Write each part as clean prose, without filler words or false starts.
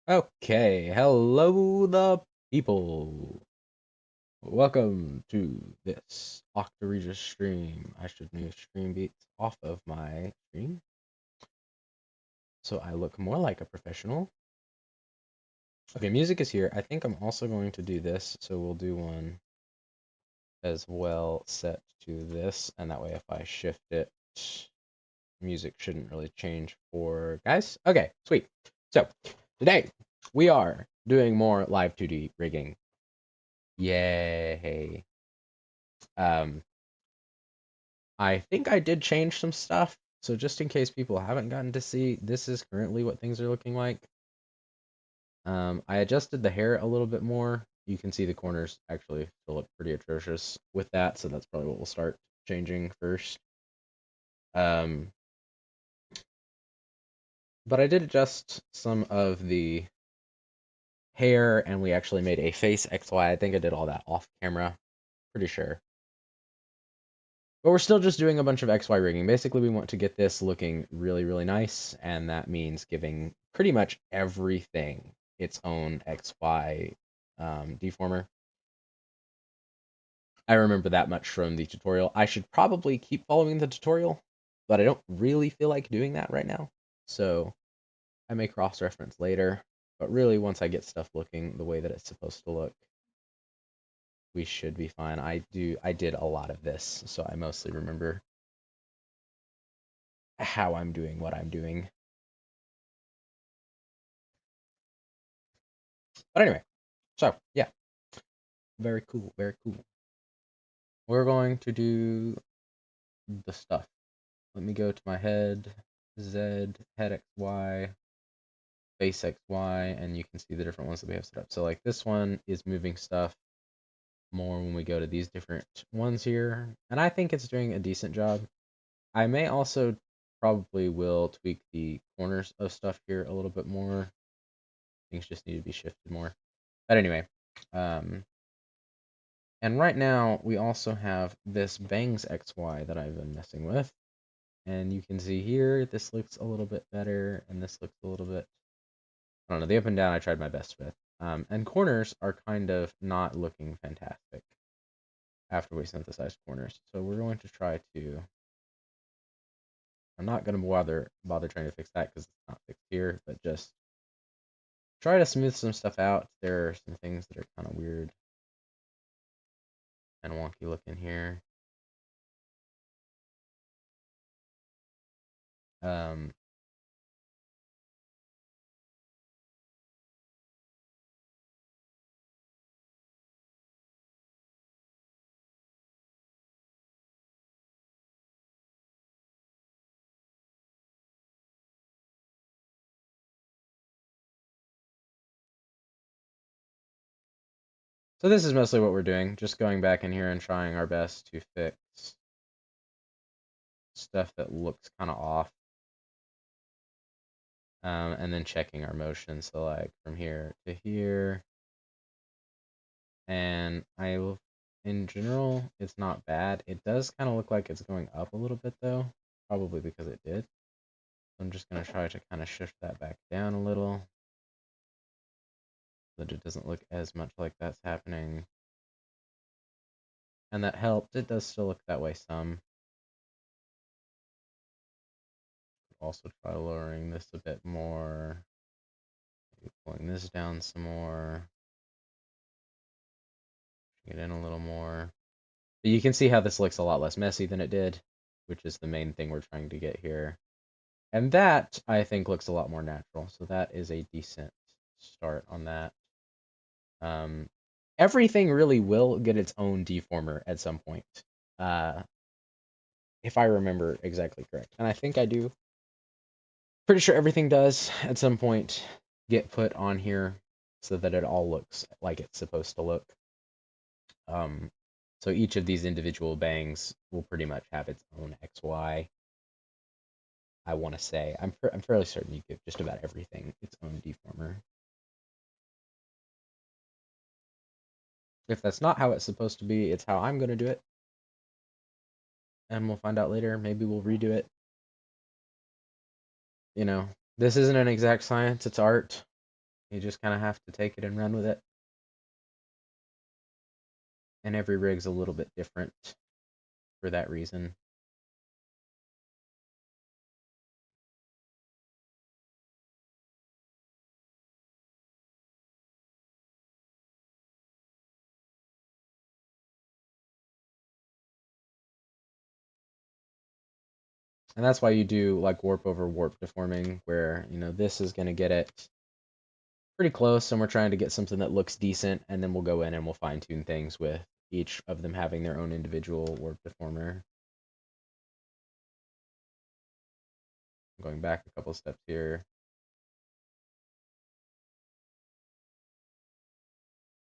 Okay, hello the people. Welcome to this Octoreges stream. I should move stream beats off of my stream so I look more like a professional. Okay, music is here. I think I'm also going to do this, so we'll do one as well set to this, and that way if I shift it, music shouldn't really change for guys. Okay, sweet. So today we are doing more live 2D rigging. Yay. Um, I think I did change some stuff. So just in case people haven't gotten to see, this is currently what things are looking like. I adjusted the hair a little bit more. You can see the corners actually still look pretty atrocious with that, so that's probably what we'll start changing first. Um, but I did adjust some of the hair, and we actually made a face XY. I think I did all that off camera, pretty sure. But we're still just doing a bunch of XY rigging. Basically, we want to get this looking really, really nice, and that means giving pretty much everything its own XY deformer. I remember that much from the tutorial. I should probably keep following the tutorial, but I don't really feel like doing that right now. So I may cross-reference later, but really once I get stuff looking the way that it's supposed to look, we should be fine. I did a lot of this, so I mostly remember how I'm doing what I'm doing. But anyway, so yeah, very cool, very cool. We're going to do the stuff. Let me go to my head, Z, head XY, face XY, and you can see the different ones that we have set up. So like this one is moving stuff more when we go to these different ones here, and I think it's doing a decent job. I may also probably will tweak the corners of stuff here a little bit more. Things just need to be shifted more. But anyway, and right now we also have this bangs XY that I've been messing with. And you can see here, this looks a little bit better, and this looks a little bit, I don't know, the up and down I tried my best with. And corners are kind of not looking fantastic after we synthesize corners. So we're going to try to, I'm not going to bother trying to fix that because it's not fixed here, but just try to smooth some stuff out. There are some things that are kind of weird and wonky looking here. Um, so this is mostly what we're doing, just going back in here and trying our best to fix stuff that looks kind of off. And then checking our motion, so like from here to here. And in general, it's not bad. It does kind of look like it's going up a little bit though, probably because it did. I'm just going to try to kind of shift that back down a little so that it doesn't look as much like that's happening. And that helped. It does still look that way some. Also try lowering this a bit more. Maybe pulling this down some more. Get in a little more. But you can see how this looks a lot less messy than it did, which is the main thing we're trying to get here. And that, I think, looks a lot more natural. So that is a decent start on that. Everything really will get its own deformer at some point, if I remember exactly correct. And I think I do. Pretty sure everything does at some point get put on here so that it all looks like it's supposed to look. So each of these individual bangs will pretty much have its own XY. I want to say I'm fairly certain you give just about everything its own deformer. If that's not how it's supposed to be, it's how I'm going to do it. And we'll find out later. Maybe we'll redo it. You know, this isn't an exact science, it's art. You just kind of have to take it and run with it. And every rig's a little bit different for that reason. And that's why you do like warp over warp deforming, where, you know, this is going to get it pretty close, and we're trying to get something that looks decent, and then we'll go in and we'll fine tune things with each of them having their own individual warp deformer. Going back a couple steps here.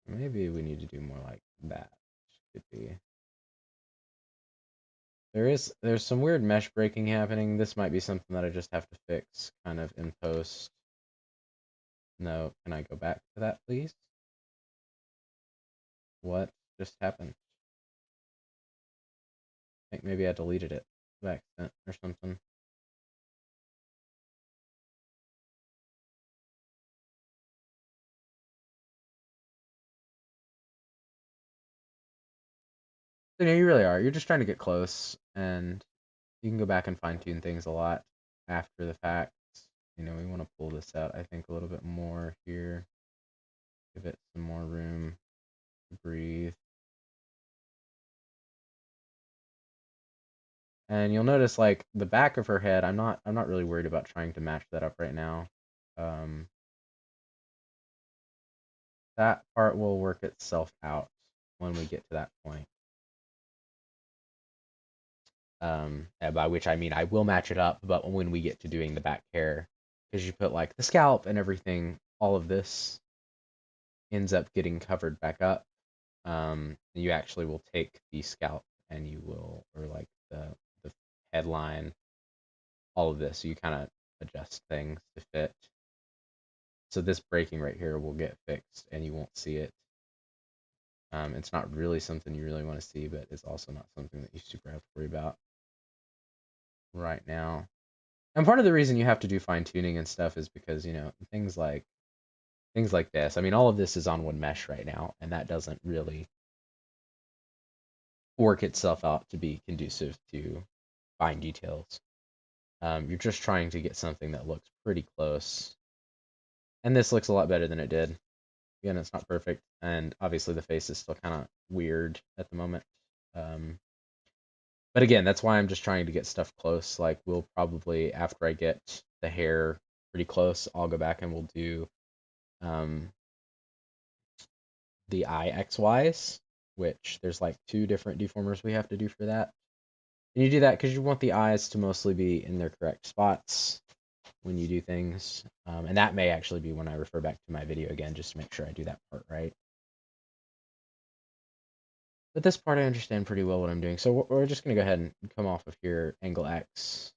Maybe we need to do more like that. Could be. There's some weird mesh breaking happening. This might be something that I just have to fix kind of in post. No, can I go back to that, please? What just happened? I think maybe I deleted it by accident or something. So, you really are. You're just trying to get close, and you can go back and fine tune things a lot after the fact. You know, we want to pull this out, I think, a little bit more here. Give it some more room to breathe. And you'll notice, like, the back of her head, I'm not really worried about trying to match that up right now. That part will work itself out when we get to that point. And by which I mean I will match it up, but when we get to doing the back hair, because you put like the scalp and everything, all of this ends up getting covered back up. You actually will take the scalp and you will, or like the headline, all of this, so you kind of adjust things to fit. So this breaking right here will get fixed and you won't see it. It's not really something you really want to see, but it's also not something that you super have to worry about right now. And part of the reason you have to do fine tuning and stuff is because, you know, things like this. I mean, all of this is on one mesh right now, and that doesn't really work itself out to be conducive to fine details. You're just trying to get something that looks pretty close. And this looks a lot better than it did. Again, it's not perfect, and obviously the face is still kind of weird at the moment. But again, that's why I'm just trying to get stuff close. Like, we'll probably, after I get the hair pretty close, I'll go back and we'll do the eye XYs, which there's like 2 different deformers we have to do for that. And you do that because you want the eyes to mostly be in their correct spots when you do things. And that may actually be when I refer back to my video again, just to make sure I do that part right. But this part I understand pretty well what I'm doing. So we're just going to go ahead and come off of here, angle X.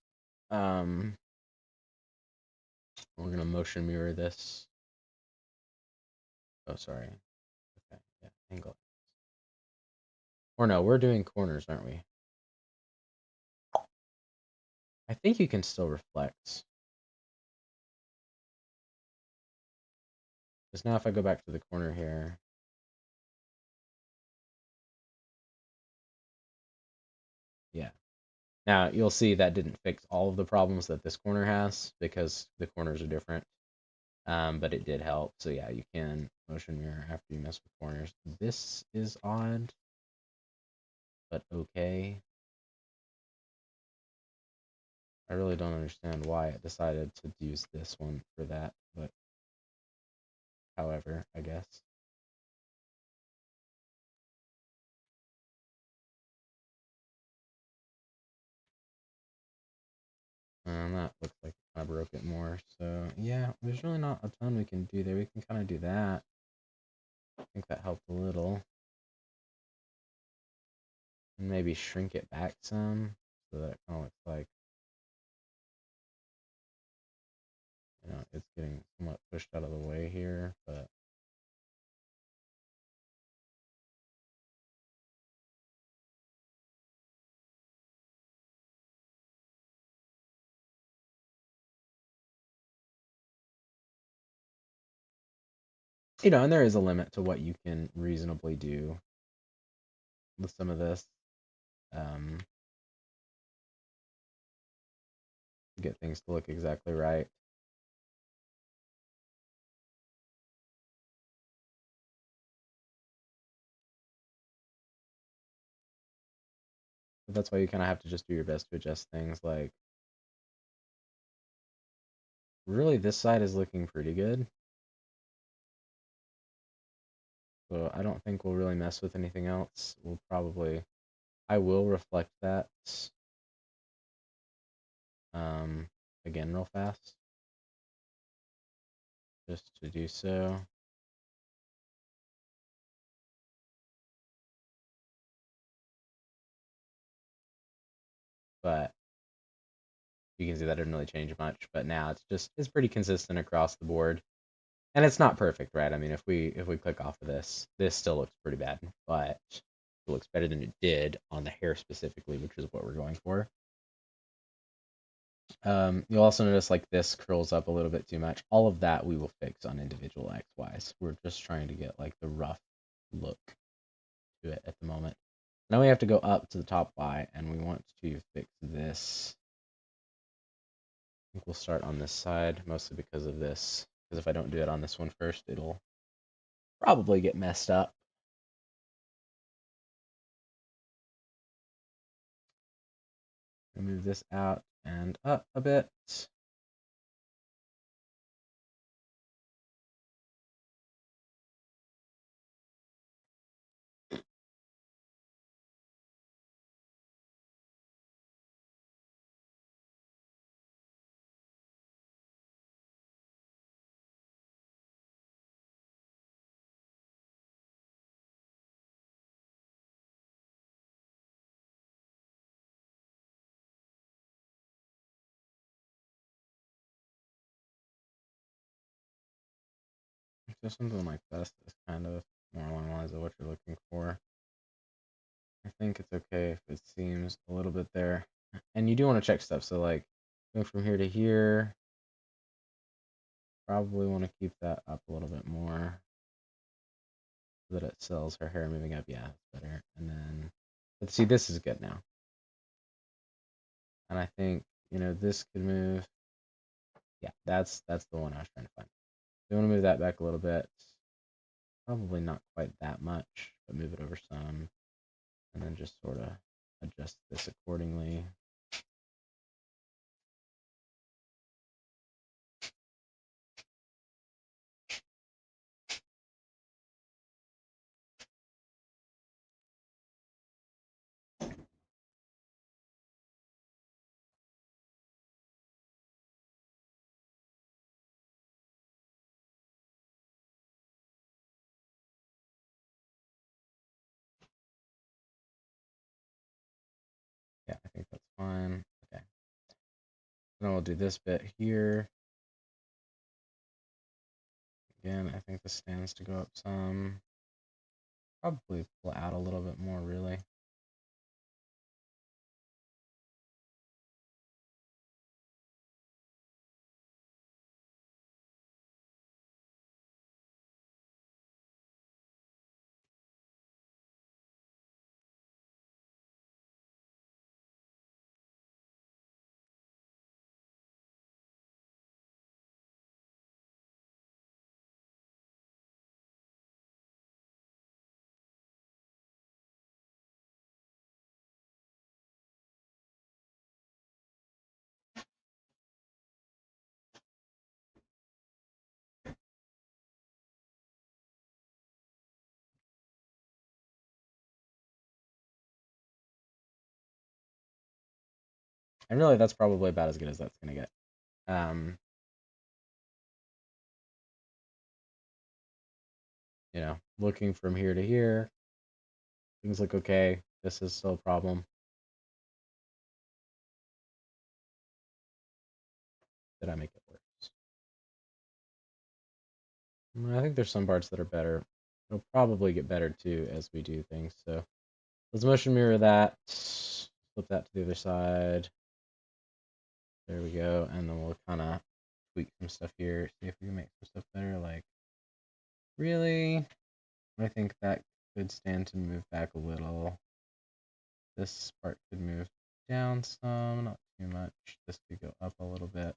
We're going to motion mirror this. Oh, sorry. Okay, yeah, angle. Or no, we're doing corners, aren't we? I think you can still reflect. Because now if I go back to the corner here, yeah. Now you'll see that didn't fix all of the problems that this corner has because the corners are different. But it did help. So yeah, you can motion mirror after you mess with corners. This is odd, but okay. I really don't understand why it decided to use this one for that, but however, I guess. That looks like I broke it more. So yeah, there's really not a ton we can do there. We can kind of do that. I think that helped a little. And maybe shrink it back some so that it kind of looks like, you know, it's getting somewhat pushed out of the way here, but And there is a limit to what you can reasonably do with some of this. Get things to look exactly right. But that's why you kind of have to just do your best to adjust things. Like, really, this side is looking pretty good. So I don't think we'll really mess with anything else. I will reflect that again real fast, just to do so. But you can see that didn't really change much. But now it's pretty consistent across the board. And it's not perfect, right? I mean, if we click off of this still looks pretty bad, but it looks better than it did on the hair specifically, which is what we're going for. You'll also notice like this curls up a little bit too much. All of that we will fix on individual XYs. We're just trying to get like the rough look to it at the moment. Now we have to go up to the top Y, and we want to fix this. I think we'll start on this side, mostly because of this. Because if I don't do it on this one first, it'll probably get messed up. Move this out and up a bit. So something like this is kind of more along the lines of what you're looking for. I think it's okay if it seems a little bit there. And you do want to check stuff. So like going from here to here, probably want to keep that up a little bit more so that it sells her hair moving up. Yeah, that's better. And then let's see, this is good now. And I think, this could move. Yeah, that's the one I was trying to find. You want to move that back a little bit. Probably not quite that much, but move it over some. And then just sort of adjust this accordingly. Yeah, I think that's fine. Okay. Then we'll do this bit here. Again, I think this stands to go up some. Probably pull out a little bit more, really. And really, that's probably about as good as that's going to get. Looking from here to here, things look okay. This is still a problem. Did I make it worse? I think there's some parts that are better. It'll probably get better too as we do things. So let's motion mirror that. Flip that to the other side. There we go. And then we'll kind of tweak some stuff here. See if we can make some stuff better. Like Really, I think that could stand to move back a little. This part could move down some, not too much. This could go up a little bit.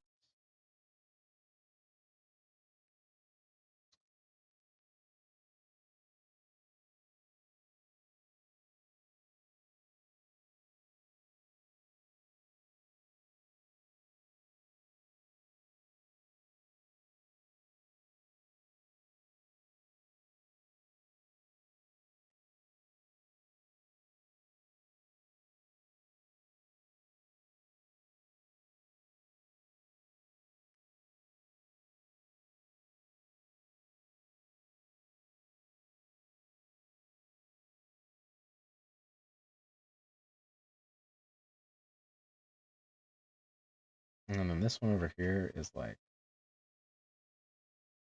And then this one over here is like,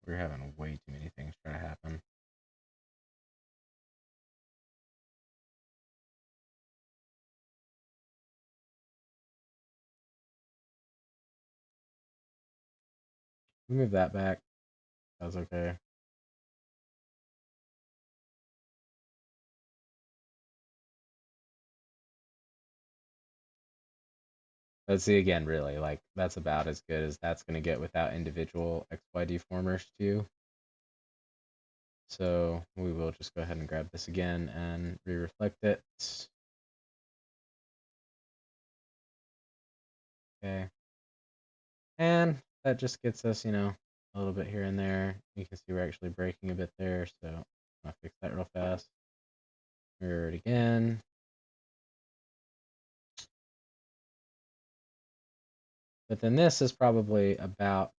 we're having way too many things try to happen. We move that back. That's okay. Let's see again, really, like, that's about as good as that's going to get without individual XY deformers too. So we will just go ahead and grab this again and re-reflect it. Okay. And that just gets us, you know, a little bit here and there. You can see we're actually breaking a bit there, so I'll fix that real fast. Mirror it again. But then this is probably about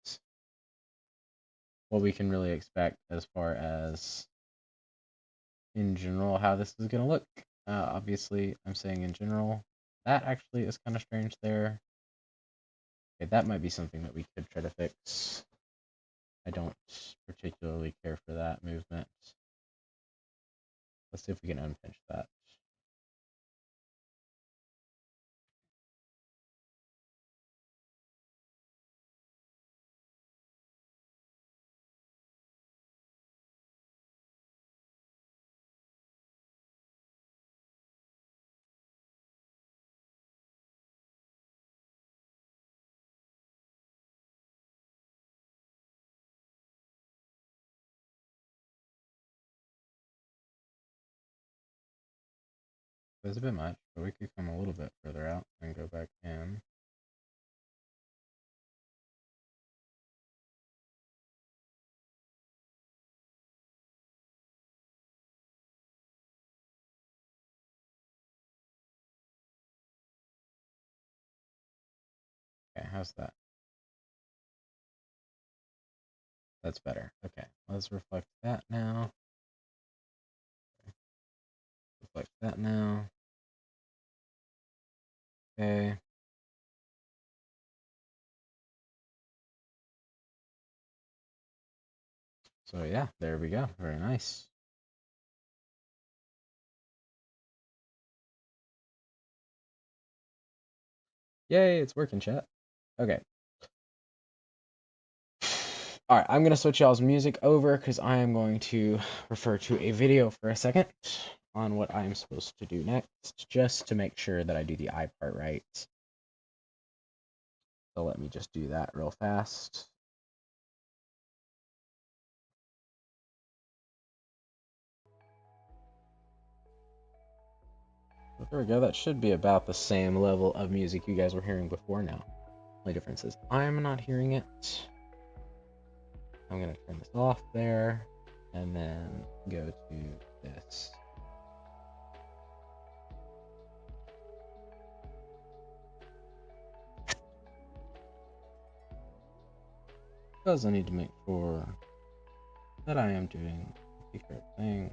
what we can really expect as far as in general how this is going to look. Obviously, I'm saying in general. That actually is kind of strange there. Okay, that might be something that we could try to fix. I don't particularly care for that movement. Let's see if we can unpinch that. There's a bit much, but we could come a little bit further out and go back in. Okay, how's that? That's better. Okay, let's reflect that now. Reflect that now. Okay. So yeah, there we go. Very nice. Yay, it's working, chat. Okay. All right, I'm going to switch y'all's music over because I am going to refer to a video for a second on what I'm supposed to do next, just to make sure that I do the eye part right. So let me just do that real fast. But there we go. That should be about the same level of music you guys were hearing before now. Only difference is I'm not hearing it. I'm going to turn this off there and then go to this. Because I need to make sure that I am doing the correct thing.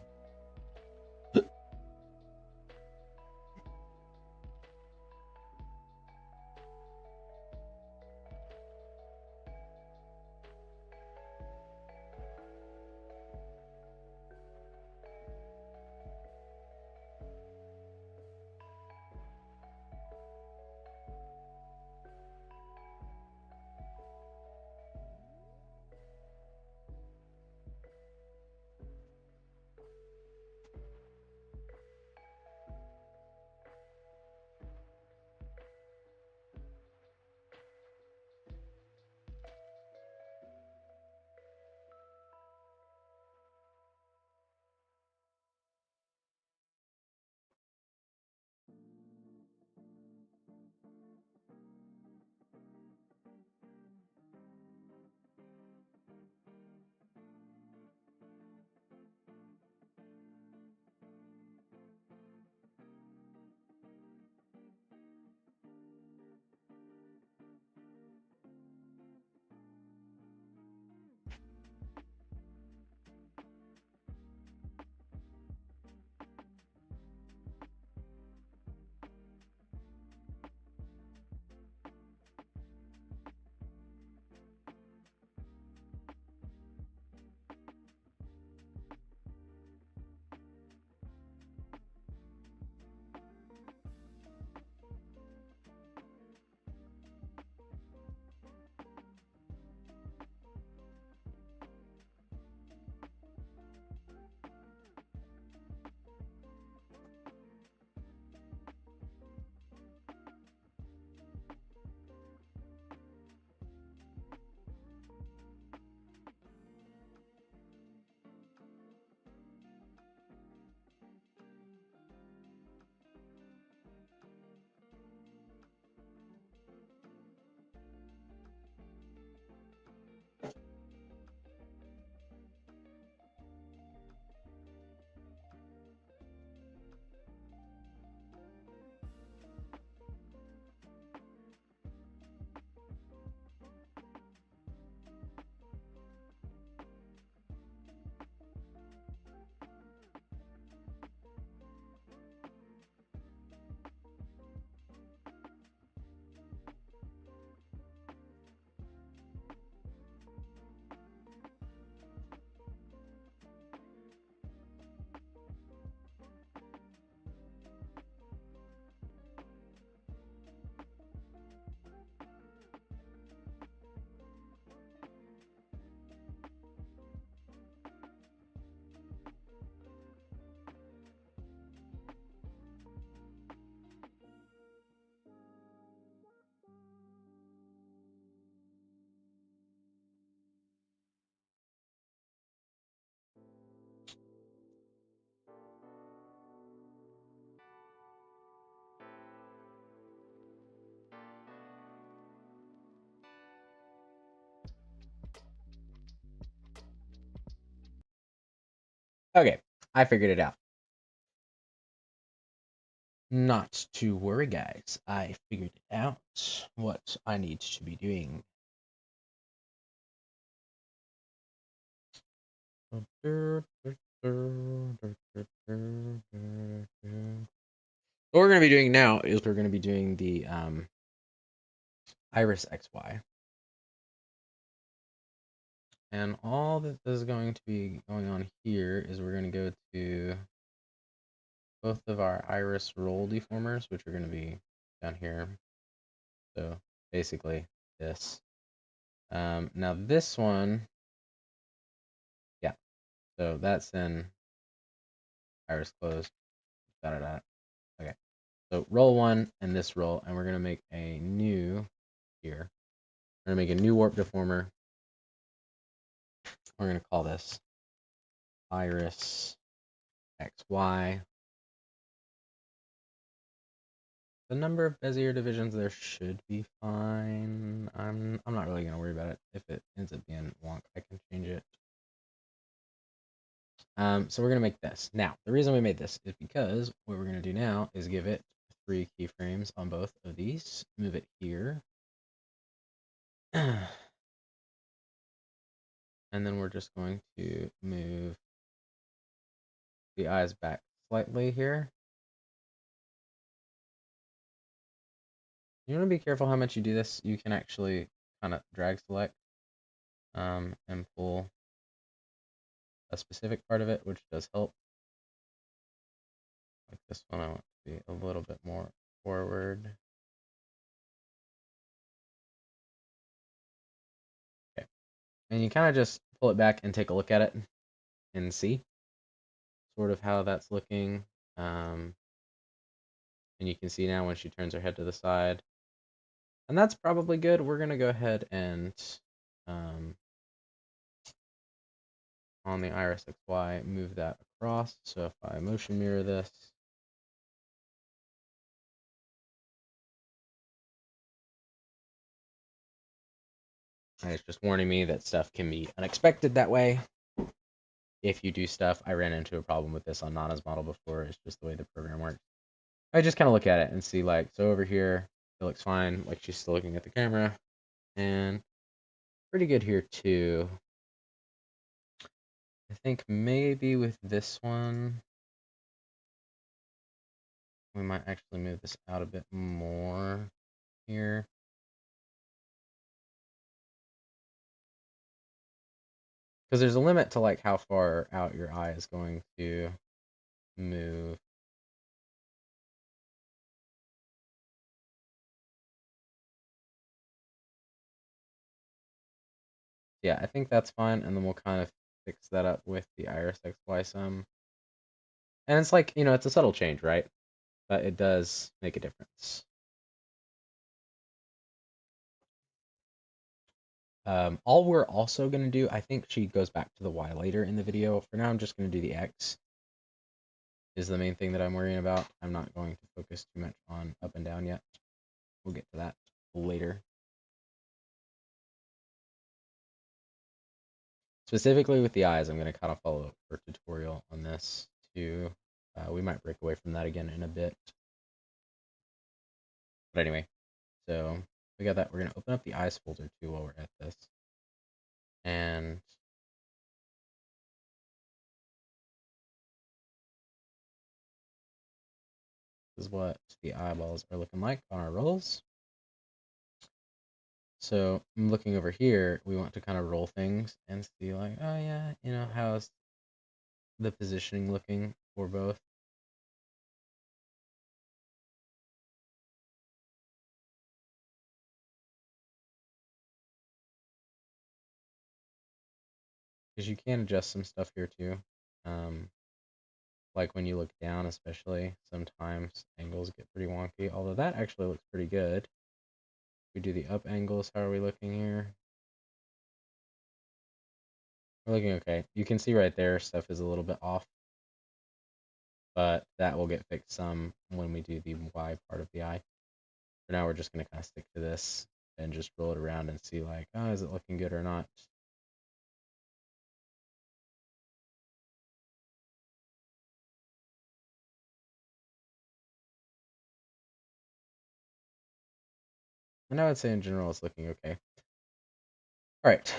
Okay, I figured it out. Not to worry, guys. I figured out what I need to be doing. What we're going to be doing now is we're going to be doing the iris XY. And all that is going to be going on here is we're going to go to both of our iris roll deformers, which are going to be down here. So basically this. Now this one, yeah, so that's in iris closed. Okay, so roll one and this roll, and we're going to make a new here. We're going to make a new warp deformer. We're going to call this iris XY. The number of Bezier divisions there should be fine. I'm not really gonna worry about it. If it ends up being wonk, I can change it. So we're gonna make this. Now, the reason we made this is because what we're gonna do now is give it 3 keyframes on both of these. Move it here. And then we're just going to move the eyes back slightly here. You want to be careful how much you do this. You can actually kind of drag select and pull a specific part of it, which does help. Like this one, I want to be a little bit more forward. Okay. And you kind of just pull it back and take a look at it and see sort of how that's looking. And you can see now when she turns her head to the side. And that's probably good. We're going to go ahead and on the iris XY, move that across. So if I motion mirror this, and it's just warning me that stuff can be unexpected that way. If you do stuff, I ran into a problem with this on Nana's model before. It's just the way the program works. I just kind of look at it and see, like, so over here, it looks fine. Like, she's still looking at the camera. And pretty good here, too. I think maybe with this one, we might actually move this out a bit more here. Because there's a limit to, like, how far out your eye is going to move. Yeah, I think that's fine, and then we'll kind of fix that up with the iris XY sum. And it's like, it's a subtle change, right? But it does make a difference. All we're also going to do, I think she goes back to the Y later in the video. For now, I'm just going to do the X. Is the main thing that I'm worrying about. I'm not going to focus too much on up and down yet. We'll get to that later. Specifically with the eyes, I'm going to kind of follow up for a tutorial on this too. We might break away from that again in a bit. But anyway, so we got that. We're going to open up the eyes folder too while we're at this. And this is what the eyeballs are looking like on our rolls. So I'm looking over here, we want to kind of roll things and see like, oh yeah, how's the positioning looking for both. Because you can adjust some stuff here too. Like when you look down especially, sometimes angles get pretty wonky, although that actually looks pretty good. We do the up angles, how are we looking here? We're looking okay. You can see right there, stuff is a little bit off, but that will get fixed some when we do the Y part of the eye. For now, we're just going to kind of stick to this and just roll it around and see like, oh, is it looking good or not? And I would say in general it's looking okay. All right.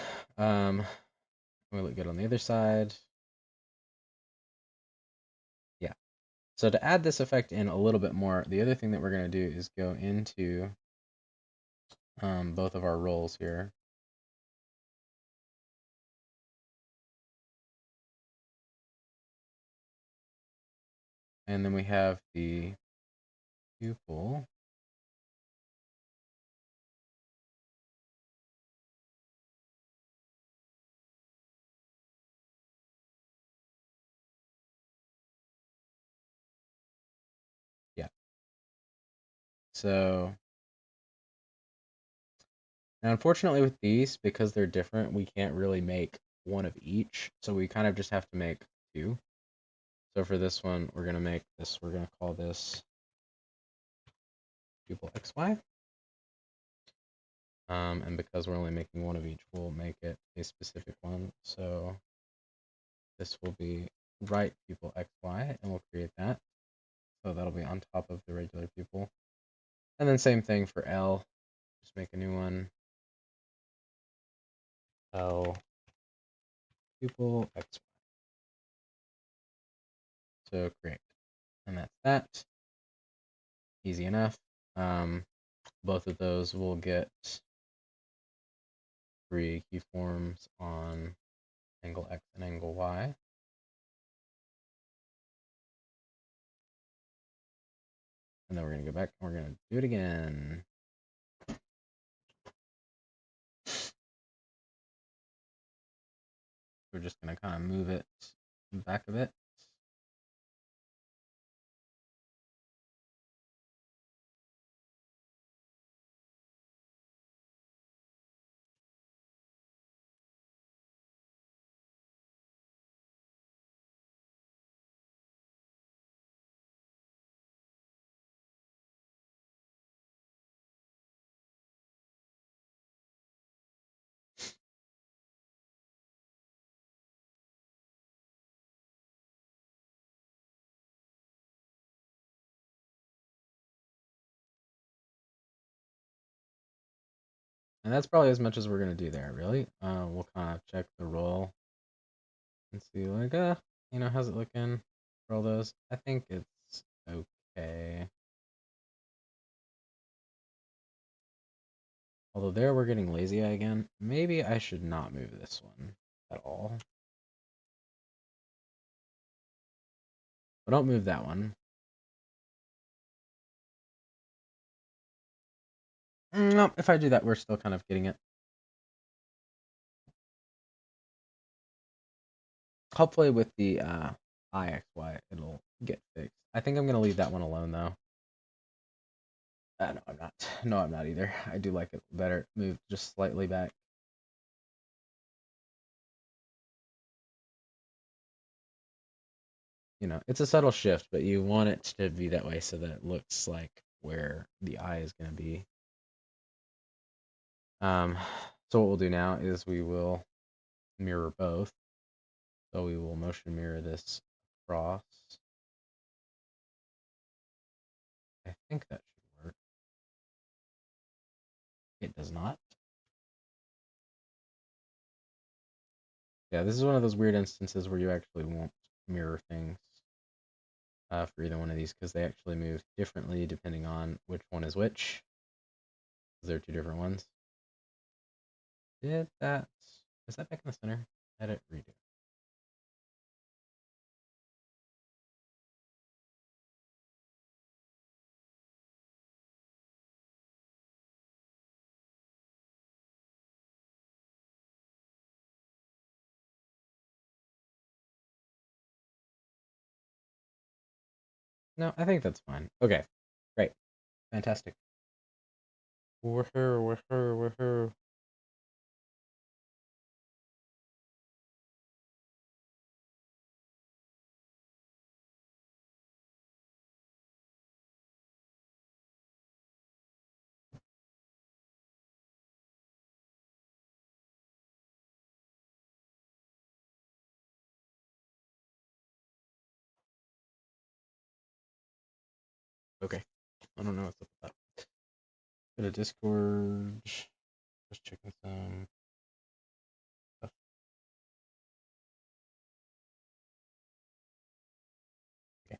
We look good on the other side. Yeah. So to add this effect in a little bit more, the other thing that we're going to do is go into both of our roles here. And then we have the pupil. Yeah. So now, unfortunately, with these, because they're different, we can't really make one of each. So we kind of just have to make two. So for this one, we're going to make this, we're going to call this pupil XY. And because we're only making one of each, we'll make it a specific one. So this will be right pupil XY, and we'll create that. So that'll be on top of the regular pupil. And then same thing for L. Just make a new one. L pupil XY. So create. And that's that. Easy enough. Both of those will get 3 keyforms on angle X and angle Y. And then we're going to go back and we're going to do it again. We're just going to kind of move it back a bit. And that's probably as much as we're going to do there, really. We'll kind of check the roll and see, like, how's it looking for all those? I think it's okay. Although there we're getting lazy eye again. Maybe I should not move this one at all. But don't move that one. No, if I do that, we're still kind of getting it. Hopefully with the IXY, it'll get fixed. I think I'm going to leave that one alone, though. No, I'm not. No, I'm not either. I do like it better. Move just slightly back. It's a subtle shift, but you want it to be that way so that it looks like where the eye is going to be. So what we'll do now is we will mirror both. So we will motion mirror this across. I think that should work. It does not. Yeah, this is one of those weird instances where you actually won't mirror things for either one of these because they actually move differently depending on which one is which. They're two different ones. Is that back in the center? Edit, redo. No, I think that's fine. Okay, great, fantastic. Woohoo. Okay, I don't know what's up with that. Go to Discord. Just checking some stuff. Okay.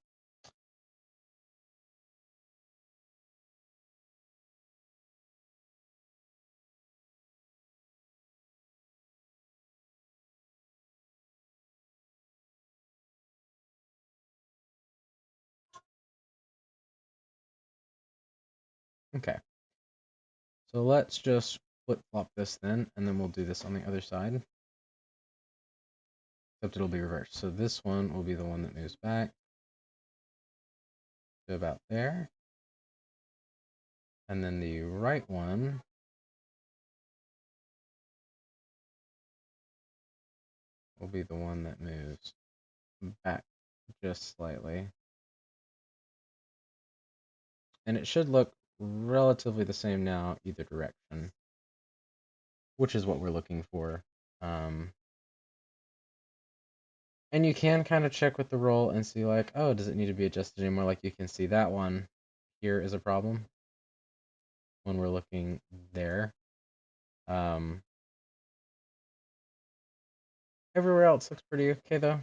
Okay. So let's just flip-flop this then, and then we'll do this on the other side. Except it'll be reversed. So this one will be the one that moves back to about there. And then the right one will be the one that moves back just slightly. And it should look relatively the same now, either direction, which is what we're looking for. And you can kind of check with the roll and see like, oh, does it need to be adjusted anymore? Like you can see that one here is a problem when we're looking there. Everywhere else looks pretty okay though.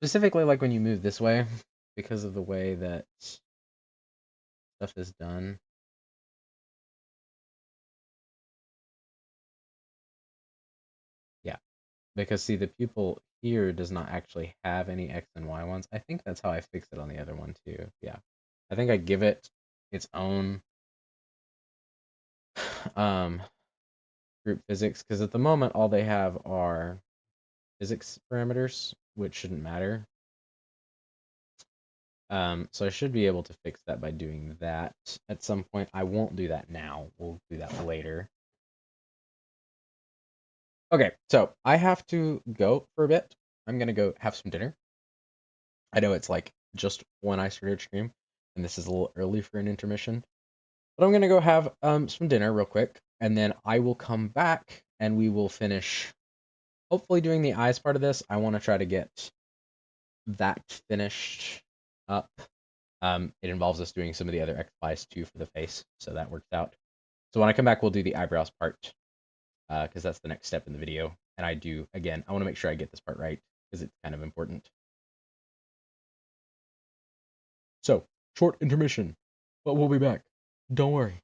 Specifically like when you move this way, because of the way that stuff is done. Yeah, because see the pupil here does not actually have any X and Y ones. I think that's how I fix it on the other one too. Yeah, I think I give it its own group physics, because at the moment all they have are physics parameters, which shouldn't matter. So I should be able to fix that by doing that at some point. I won't do that now. We'll do that later. Okay, so I have to go for a bit. I'm gonna go have some dinner. I know it's like just when I started stream, and this is a little early for an intermission, but I'm gonna go have some dinner real quick, and then I will come back and we will finish. Hopefully, doing the eyes part of this. I want to try to get that finished up. It involves us doing some of the other exercise too for the face, so that works out. So when I come back, we'll do the eyebrows part, because that's the next step in the video. And I want to make sure I get this part right, because it's kind of important. So, short intermission, but we'll be back. Don't worry.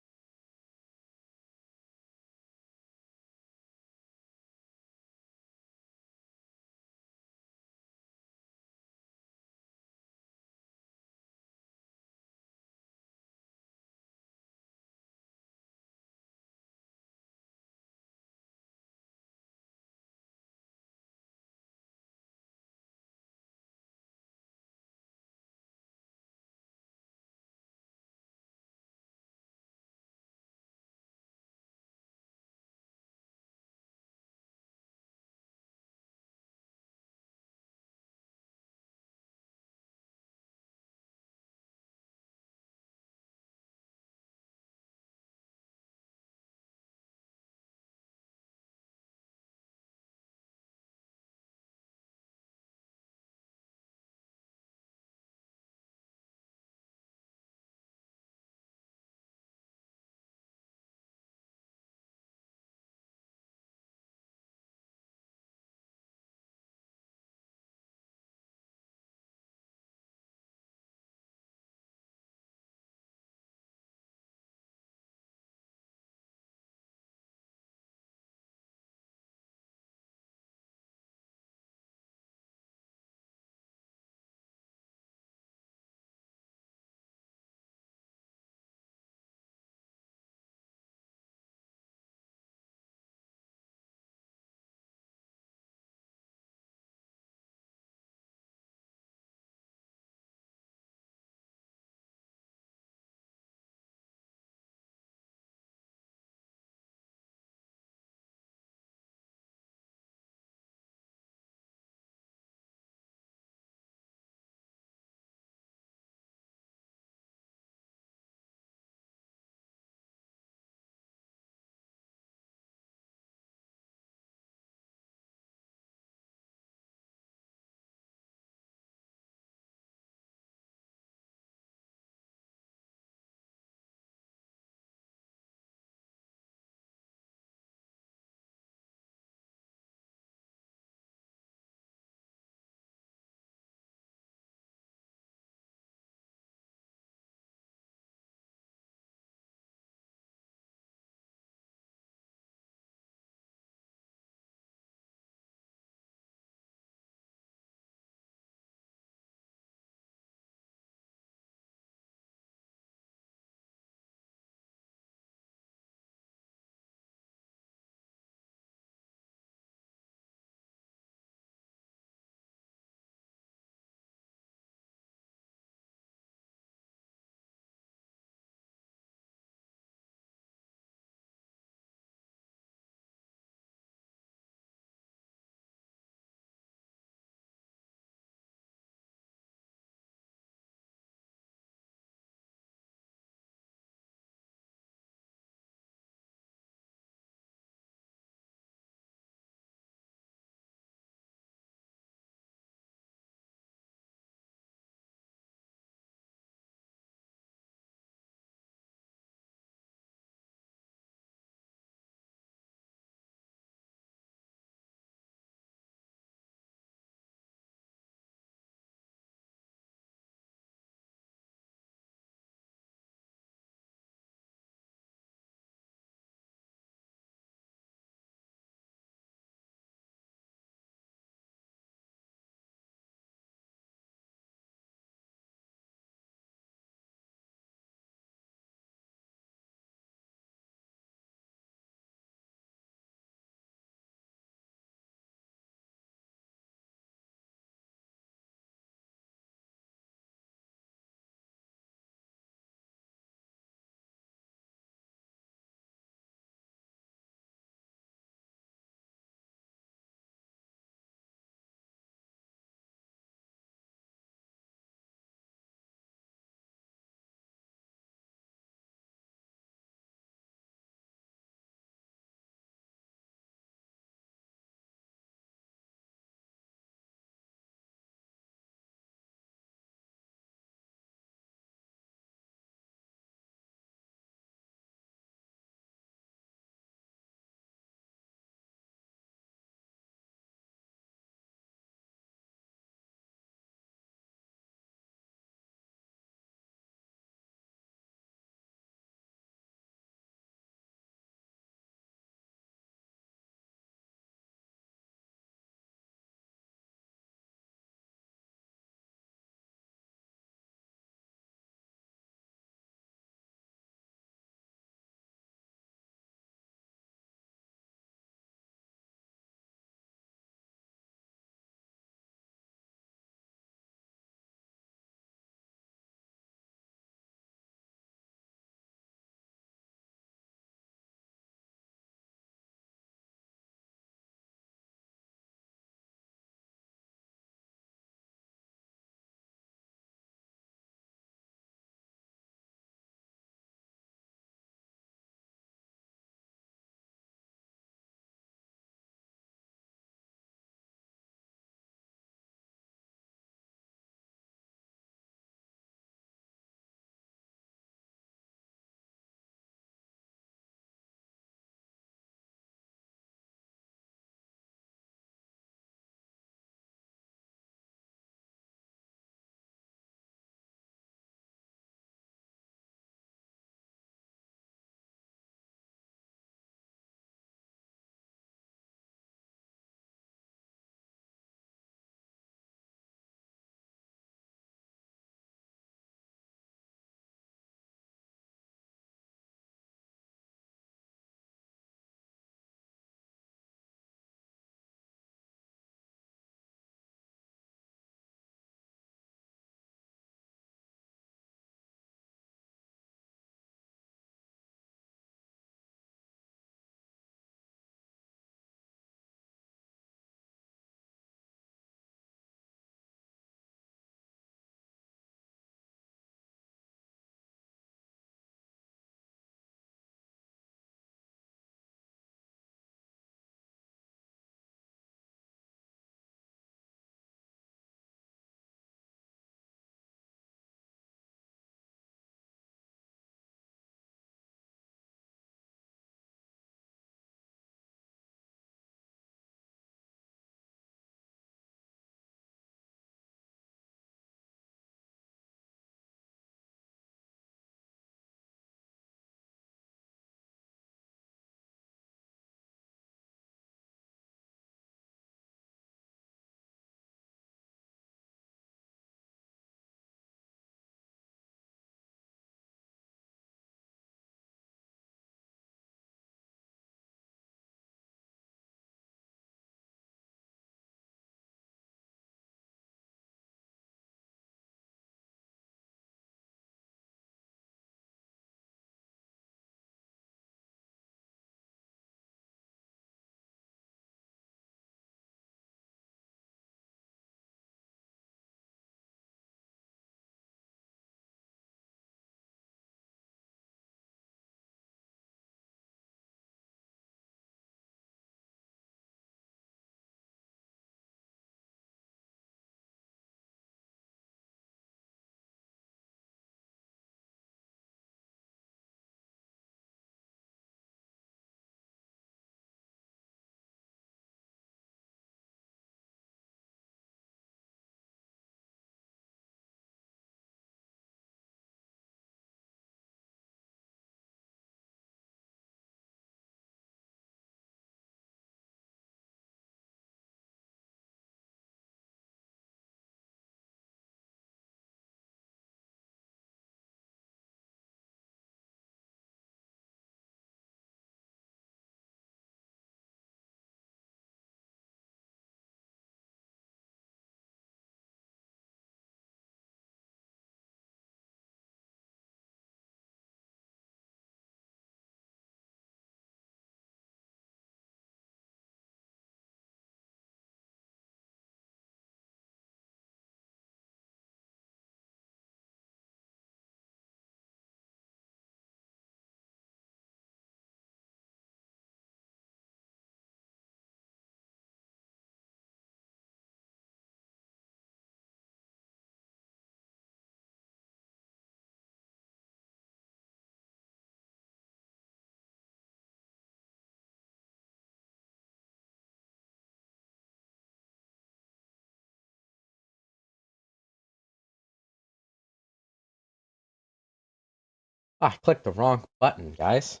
I clicked the wrong button, guys.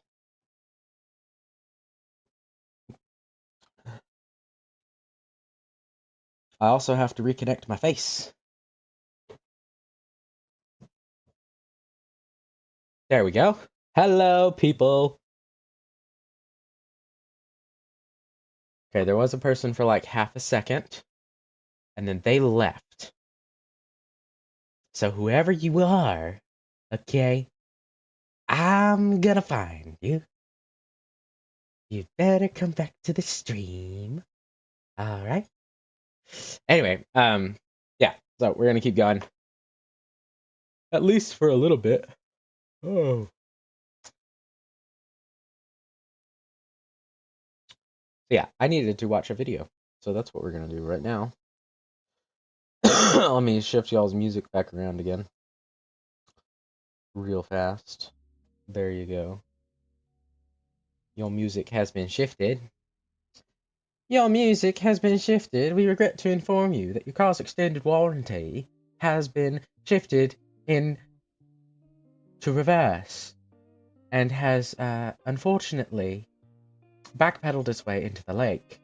I also have to reconnect my face. There we go. Hello, people. Okay, there was a person for like half a second, and then they left. So whoever you are, okay, I'm gonna find you. You better come back to the stream. All right. Anyway, yeah. So we're gonna keep going, at least for a little bit. Oh. Yeah, I needed to watch a video, so that's what we're gonna do right now. Let me shift y'all's music back around again, real fast. There you go. Your music has been shifted. Your music has been shifted. We regret to inform you that your car's extended warranty has been shifted in to reverse and has unfortunately backpedaled its way into the lake.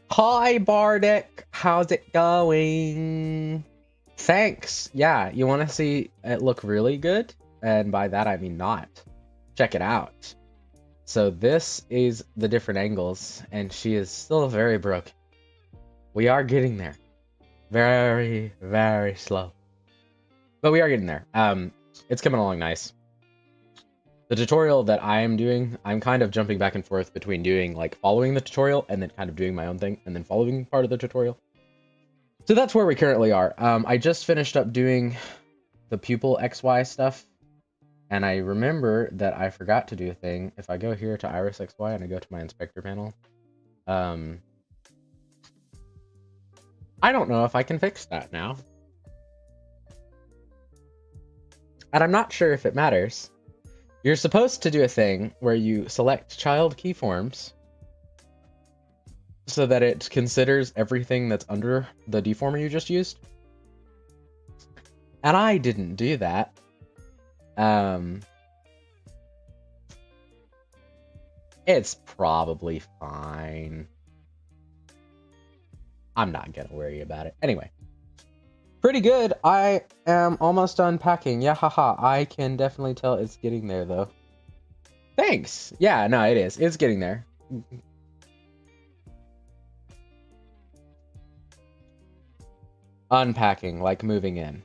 Hi, Bardic. How's it going? Thanks. Yeah, you want to see it look really good? And by that, I mean not. Check it out. So this is the different angles, and she is still very broken. We are getting there. Very, very slow. But we are getting there. It's coming along nice. The tutorial that I am doing, I'm kind of jumping back and forth between doing, like, following the tutorial and then kind of doing my own thing and then following part of the tutorial. So that's where we currently are. I just finished up doing the pupil XY stuff, and I remember that I forgot to do a thing. If I go here to Iris XY and I go to my inspector panel, I don't know if I can fix that now. And I'm not sure if it matters. You're supposed to do a thing where you select child keyforms so that it considers everything that's under the deformer you just used. And I didn't do that. It's probably fine. I'm not gonna worry about it. Anyway. Pretty good. I am almost done packing. Yeah, haha. I can definitely tell it's getting there, though. Thanks. Yeah, no, it is. It's getting there. Unpacking, like moving in.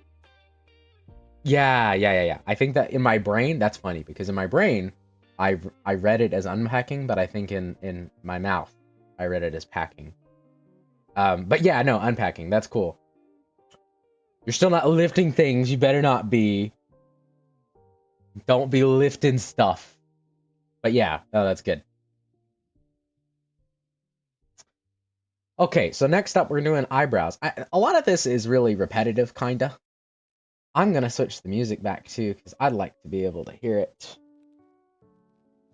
Yeah. I think that in my brain, that's funny, because in my brain, I read it as unpacking, but I think in my mouth, I read it as packing. But yeah, no, unpacking. That's cool. You're still not lifting things. You better not be. Don't be lifting stuff. But yeah, no, that's good. Okay, so next up we're doing eyebrows. A lot of this is really repetitive, kinda. I'm gonna switch the music back too, because I'd like to be able to hear it.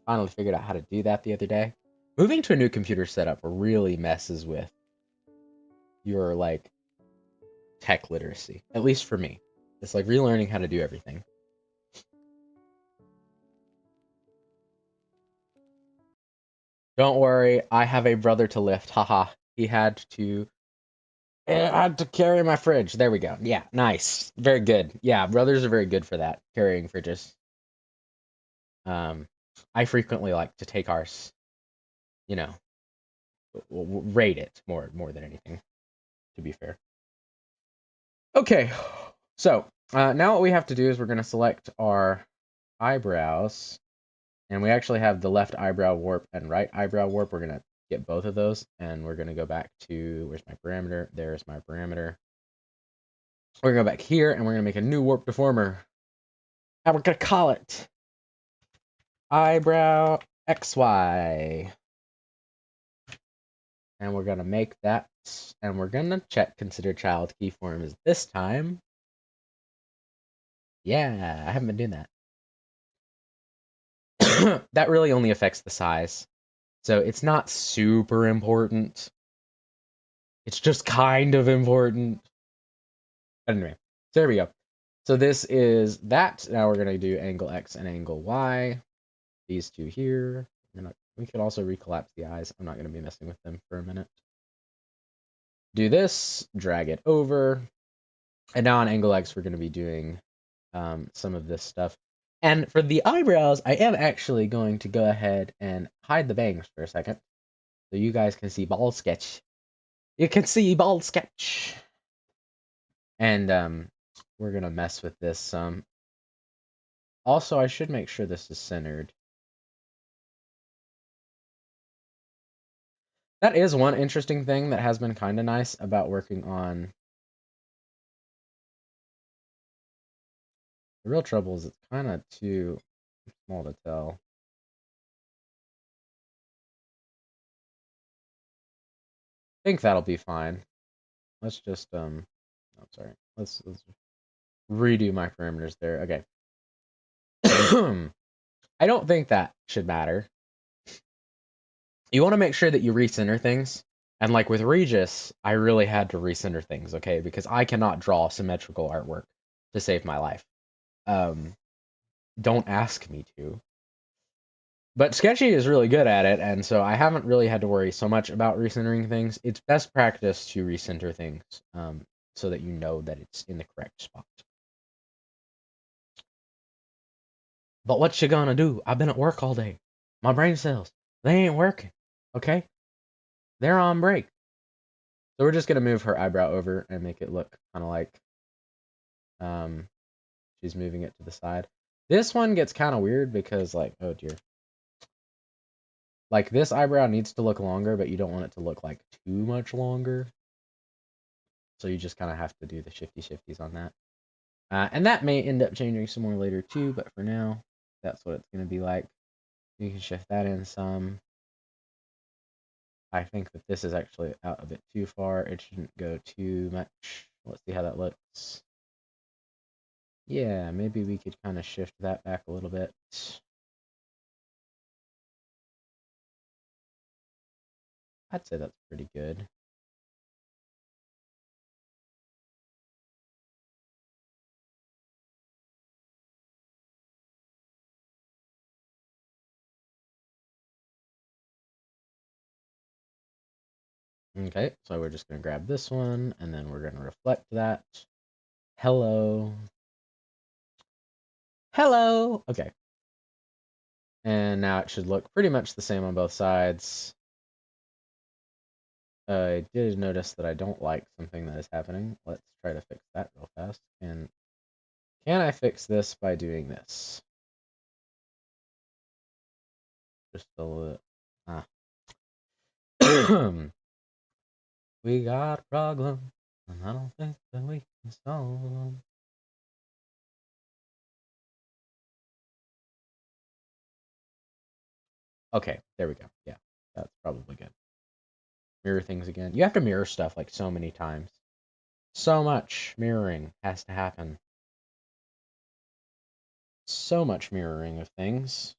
Finally figured out how to do that the other day. Moving to a new computer setup really messes with your, like, tech literacy. At least for me. It's like relearning how to do everything. Don't worry, I have a brother to lift. Haha. He had to carry my fridge. There we go. Yeah, nice. Very good. Yeah, brothers are very good for that. Carrying fridges. I frequently like to take ours, you know, rate it more than anything, to be fair. Okay, so Now what we have to do is we're going to select our eyebrows, and we actually have the left eyebrow warp and right eyebrow warp. We're going to get both of those, and we're going to go back to, where's my parameter? There's my parameter. We're going to go back here, and we're going to make a new warp deformer, and we're going to call it eyebrow XY. And we're going to make that, and we're going to check consider child keyforms this time. Yeah, I haven't been doing that. That really only affects the size. So it's not super important. It's just kind of important. Anyway, so there we go. So this is that. Now we're going to do angle X and angle Y. These two here. We could also recollapse the eyes. I'm not going to be messing with them for a minute. Do this, drag it over. And now on angle X, we're going to be doing some of this stuff. And for the eyebrows, I am actually going to go ahead and hide the bangs for a second, so you guys can see bald sketch. You can see bald sketch. And we're going to mess with this some. Also, I should make sure this is centered. That is one interesting thing that has been kind of nice about working on. The real trouble is it's kind of too small to tell. I think that'll be fine. Let's just oh, sorry. Let's redo my parameters there. Okay. I don't think that should matter. You want to make sure that you recenter things. And like with Regis, I really had to recenter things, okay? Because I cannot draw symmetrical artwork to save my life. Don't ask me to. But Sketchy is really good at it, and so I haven't really had to worry so much about recentering things. It's best practice to recenter things so that you know that it's in the correct spot. But what you gonna do? I've been at work all day. My brain cells, they ain't working, okay? They're on break. So we're just gonna move her eyebrow over and make it look kind of like she's moving it to the side. This one gets kind of weird because, like, oh dear. Like, this eyebrow needs to look longer, but you don't want it to look, like, too much longer. So you just kind of have to do the shifties on that. And that may end up changing some more later, too, but for now, that's what it's going to be like. You can shift that in some. I think that this is actually out a bit too far. It shouldn't go too much. Let's see how that looks. Yeah, maybe we could kind of shift that back a little bit. I'd say that's pretty good. Okay, so we're just going to grab this one, and then we're going to reflect that. Hello. Hello! Okay. And now it should look pretty much the same on both sides. I did notice that I don't like something that is happening. Let's try to fix that real fast. And can I fix this by doing this? Just a little. Ah. We got a problem, and I don't think that we can solve them. Okay, there we go. Yeah, that's probably good. Mirror things again. You have to mirror stuff like so many times. So much mirroring has to happen. So much mirroring of things.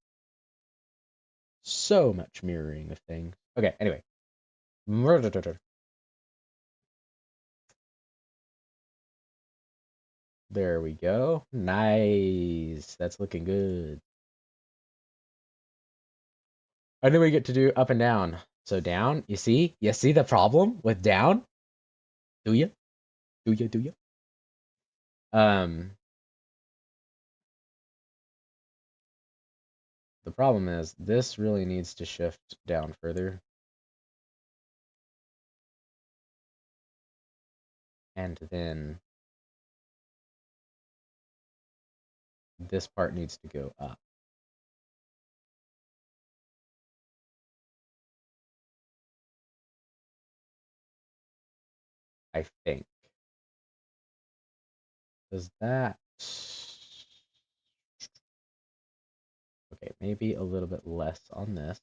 So much mirroring of things. Okay, anyway. There we go. Nice. That's looking good. And then we get to do up and down. So down, you see? You see the problem with down? Do you? Do you? Do you? The problem is this really needs to shift down further. And then this part needs to go up. I think. Does that... Okay, maybe a little bit less on this.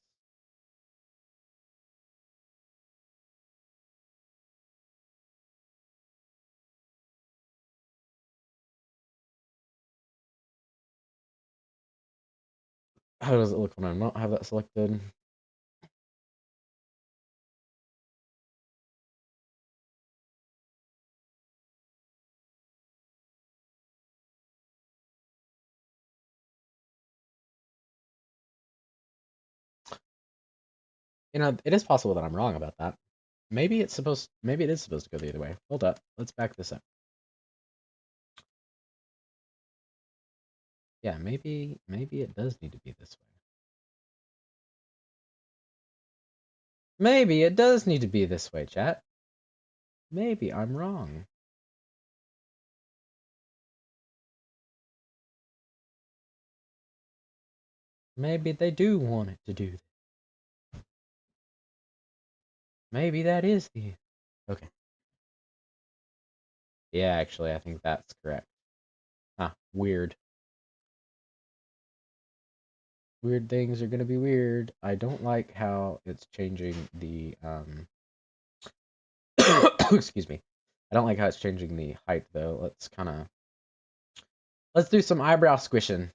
How does it look when I not have that selected? You know, it is possible that I'm wrong about that. Maybe it is supposed to go the other way. Hold up. Let's back this up. Yeah, maybe it does need to be this way. Maybe it does need to be this way, chat. Maybe I'm wrong. Maybe they do want it to do this. Maybe that is the... Okay. Yeah, actually, I think that's correct. Huh, weird. Weird things are gonna be weird. I don't like how it's changing the, excuse me. I don't like how it's changing the height, though. Let's do some eyebrow squishing.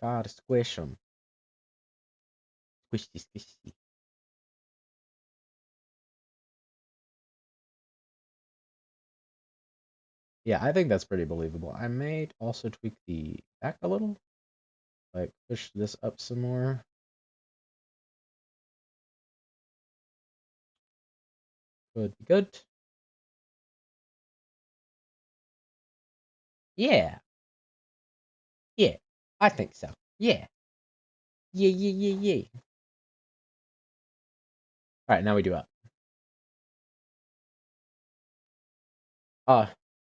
Gotta squish them. Squishy, squishy. Yeah, I think that's pretty believable. I may also tweak the back a little. Like, push this up some more. Would be good. Yeah. Yeah. I think so. Yeah. Yeah, yeah, yeah, yeah. Alright, now we do up.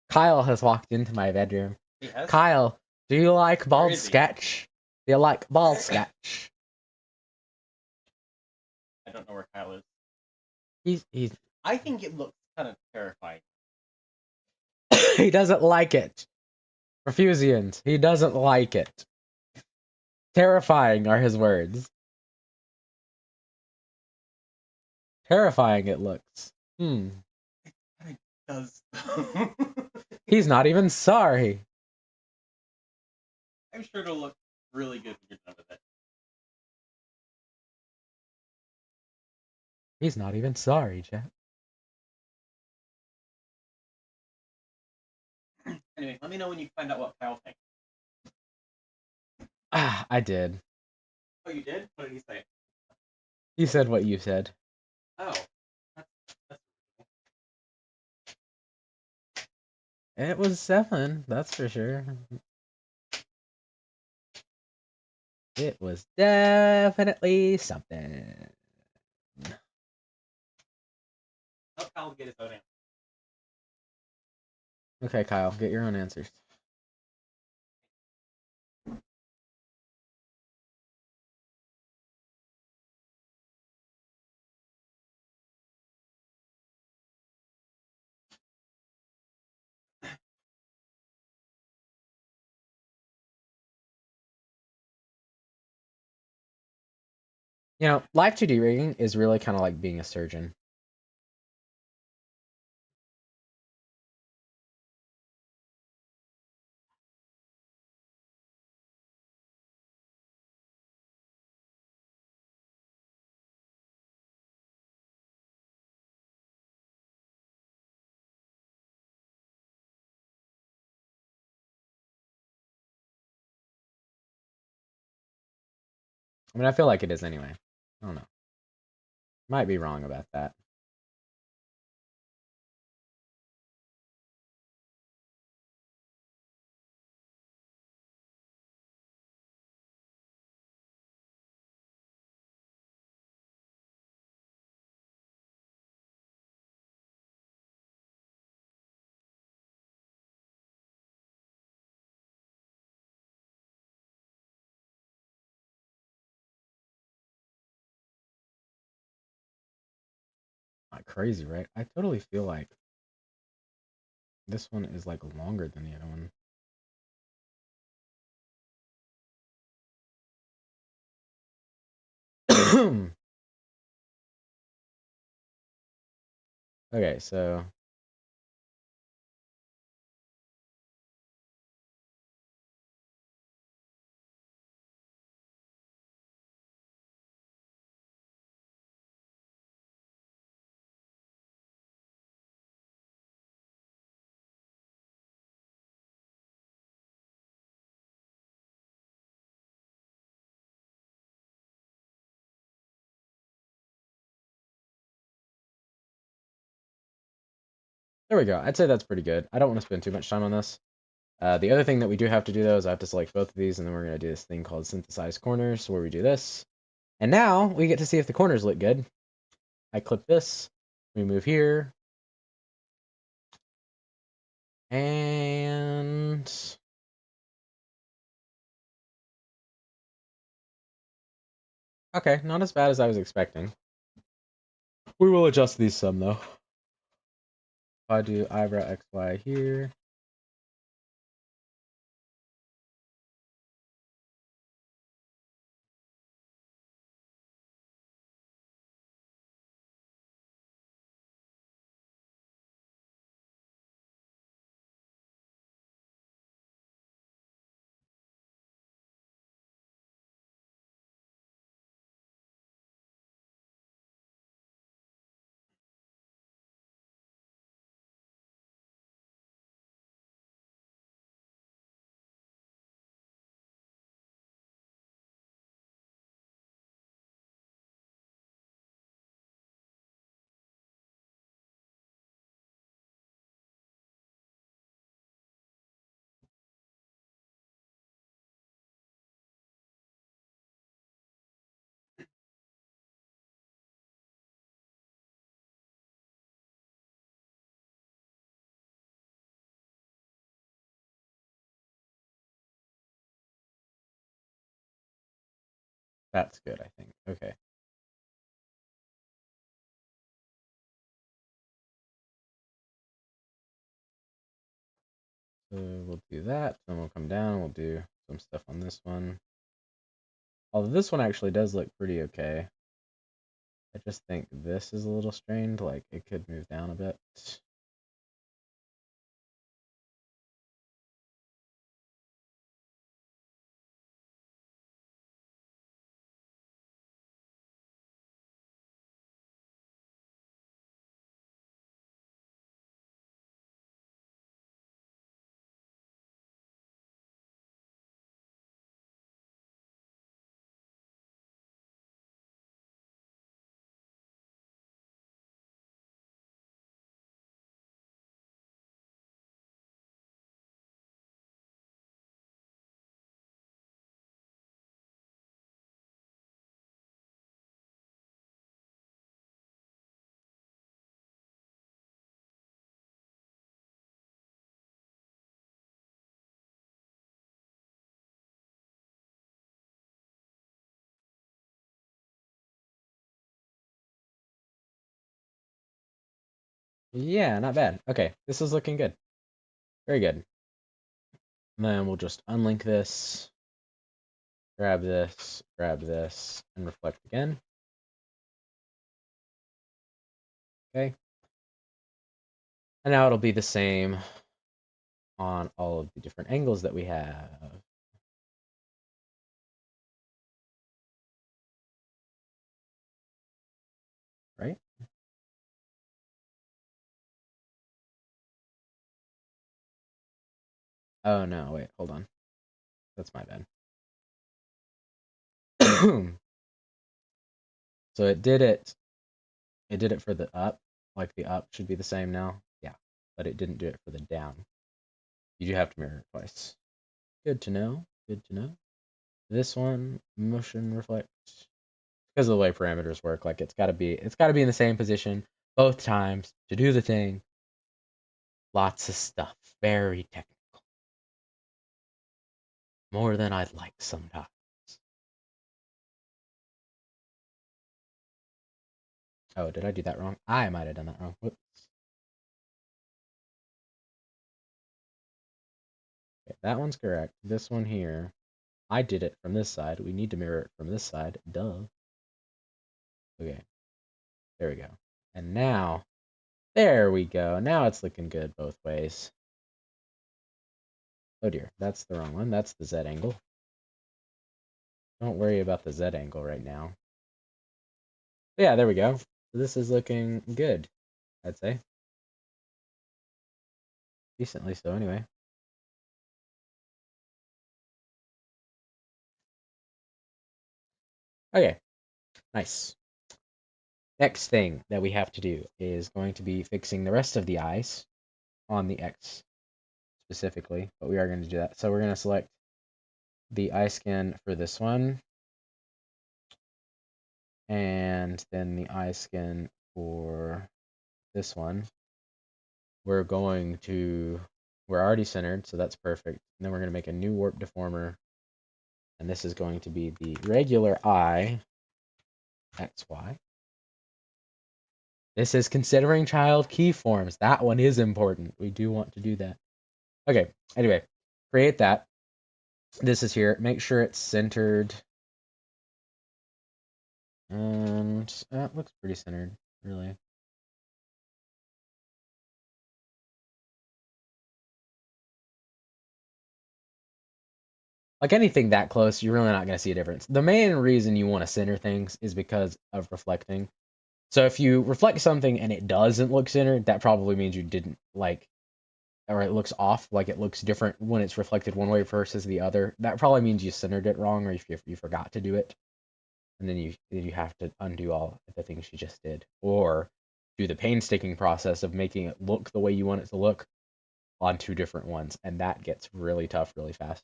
Kyle has walked into my bedroom. Yes? Kyle, do you like bald sketch? Do you like bald sketch? I don't know where Kyle is. He's I think it looks kind of terrifying. he doesn't like it. Refusians, he doesn't like it. Terrifying are his words. Terrifying it looks. It does. He's not even sorry. I'm sure it'll look really good when you're done with it. He's not even sorry, Jack. Anyway, let me know when you find out what Kyle thinks. I did. Oh, you did? What did he say? He said what you said. Oh. It was 7, that's for sure. It was definitely something. Help Kyle get his own answer. Okay, Kyle, get your own answers. You know, live 2D rigging is really kind of like being a surgeon. I mean, I feel like it is anyway. I don't know. Might be wrong about that. crazy, right? I totally feel like this one is like longer than the other one. Okay, so there we go. I'd say that's pretty good. I don't want to spend too much time on this. The other thing that we do have to do though is I have to select both of these, and then we're gonna do this thing called synthesize corners, where we do this. And now we get to see if the corners look good. I clip this, we move here, and okay, not as bad as I was expecting. We will adjust these some though. If I do eyebrow XY here, that's good, I think. Okay. So we'll do that, then we'll come down, we'll do some stuff on this one. Although this one actually does look pretty okay. I just think this is a little strained, like it could move down a bit. Yeah, not bad. Okay, this is looking good. Very good. And then we'll just unlink this, grab this, and reflect again. Okay. And now it'll be the same on all of the different angles that we have. Right? Oh no, wait, hold on. That's my bad. So it did it for the up, like the up should be the same now. Yeah, but it didn't do it for the down. You do have to mirror it twice. Good to know. Good to know. This one, motion reflect, because of the way parameters work, like it's gotta be in the same position both times to do the thing. Lots of stuff. Very technical. More than I'd like sometimes. Oh, did I do that wrong? I might have done that wrong. Whoops. Okay, that one's correct. This one here, I did it from this side. We need to mirror it from this side. Duh. Okay, there we go. And now, there we go. Now it's looking good both ways. Oh dear, that's the wrong one. That's the Z angle. Don't worry about the Z angle right now. Yeah, there we go. This is looking good, I'd say. Decently so, anyway. Okay, nice. Next thing that we have to do is going to be fixing the rest of the eyes on the X specifically, but we are going to do that. So we're going to select the eye skin for this one, and then the eye skin for this one. We're already centered, so that's perfect. And then we're going to make a new warp deformer, and this is going to be the regular eye, XY. This is considering child keyforms. That one is important. We do want to do that. Okay, anyway, create that. This is here. Make sure it's centered. And it looks pretty centered, really. Like anything that close, you're really not going to see a difference. The main reason you want to center things is because of reflecting. So if you reflect something and it doesn't look centered, that probably means you didn't like, or it looks off, like it looks different when it's reflected one way versus the other. That probably means you centered it wrong, or if you forgot to do it, and then you have to undo all the things you just did, or do the painstaking process of making it look the way you want it to look on two different ones, and that gets really tough really fast.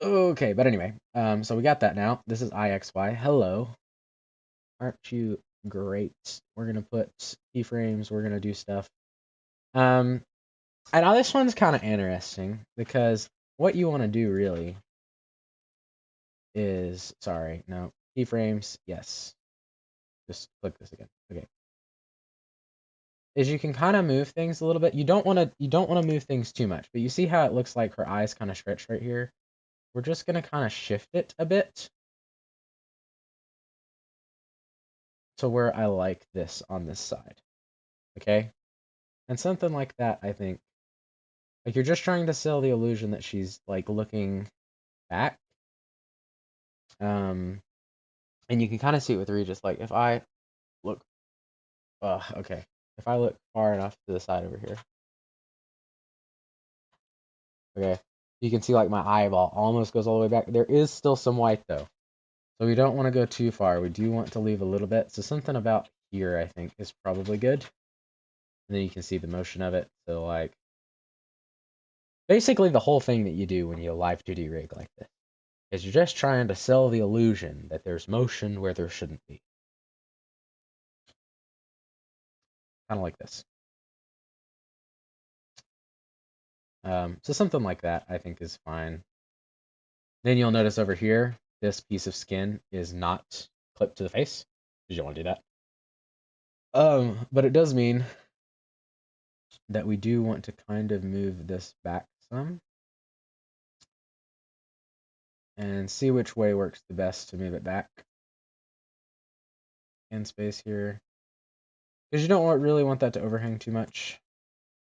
Okay, but anyway, so we got that now. This is IXY. Hello. Aren't you great? We're gonna put keyframes, we're gonna do stuff. And now this one's kind of interesting because what you want to do really is, sorry, no, keyframes, yes. Just click this again. Okay. Is you can kind of move things a little bit. You don't want to move things too much, but you see how it looks like her eyes kind of stretch right here? We're just gonna kind of shift it a bit to where I like this on this side. Okay? And something like that, I think, like you're just trying to sell the illusion that she's like looking back. And you can kind of see it with Regis. Like if I look, okay, if I look far enough to the side over here, okay, you can see like my eyeball almost goes all the way back. There is still some white though, so we don't want to go too far. We do want to leave a little bit. So something about here, I think, is probably good. And then you can see the motion of it. So like, basically the whole thing that you do when you live 2D rig like this is you're just trying to sell the illusion that there's motion where there shouldn't be. Kind of like this. So something like that I think is fine. Then you'll notice over here, this piece of skin is not clipped to the face, because you don't want to do that. But it does mean that we do want to kind of move this back some and see which way works the best to move it back in space here. Because you don't really want that to overhang too much.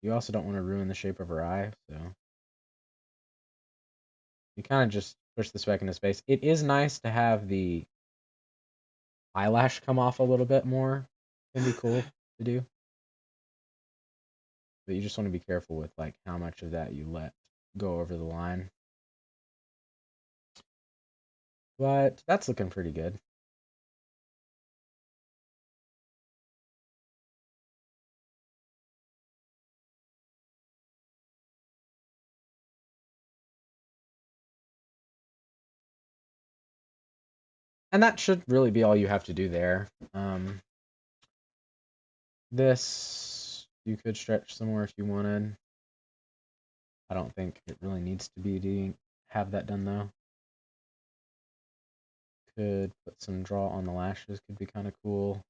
You also don't want to ruin the shape of her eye, so you kind of just push this back into space. It is nice to have the eyelash come off a little bit more. Can be cool to do. But you just want to be careful with like how much of that you let go over the line. But that's looking pretty good. And that should really be all you have to do there. This you could stretch some more if you wanted. I don't think it really needs to be have that done though. could put some draw on the lashes, could be kind of cool.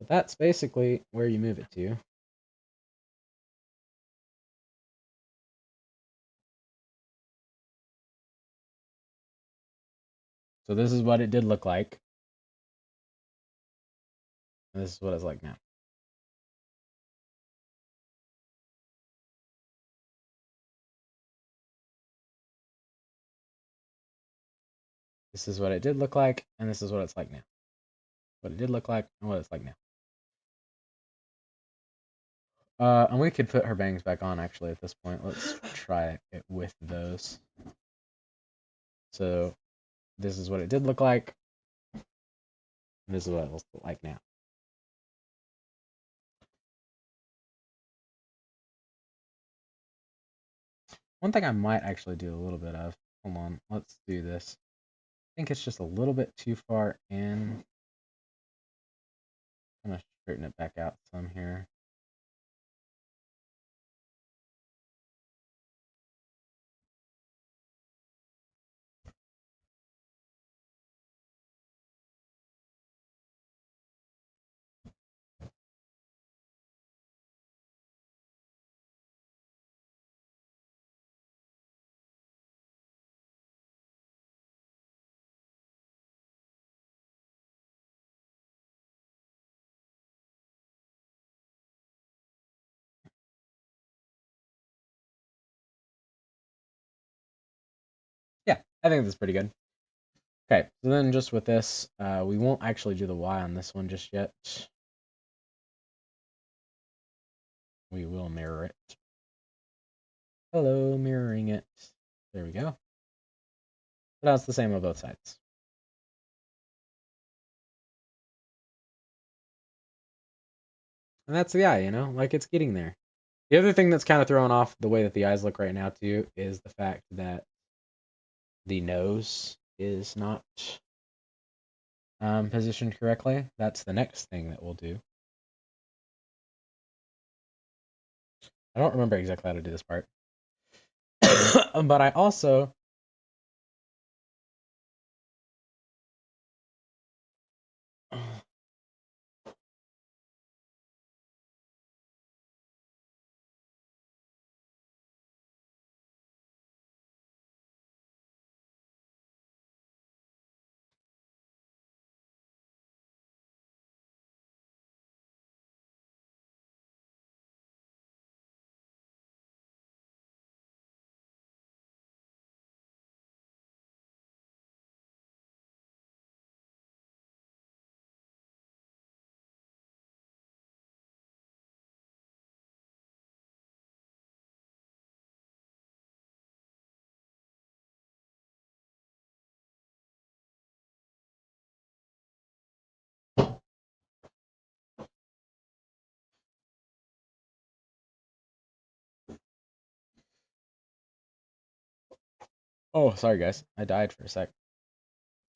But that's basically where you move it to. So this is what it did look like. And this is what it's like now. This is what it did look like, and this is what it's like now. What it did look like, and what it's like now. And we could put her bangs back on, actually, at this point. Let's try it with those. So, this is what it did look like, and this is what it looks like now. One thing I might actually do a little bit of, hold on, let's do this. I think it's just a little bit too far in. I'm going to straighten it back out some here. Yeah, I think that's pretty good. Okay, so then just with this, we won't actually do the Y on this one just yet. We will mirror it. Hello, mirroring it. There we go. But now it's the same on both sides. And that's the eye, you know? Like, it's getting there. The other thing that's kind of throwing off the way that the eyes look right now, too, is the fact that the nose is not positioned correctly. That's the next thing that we'll do. I don't remember exactly how to do this part. But I also... Oh, sorry, guys. I died for a sec.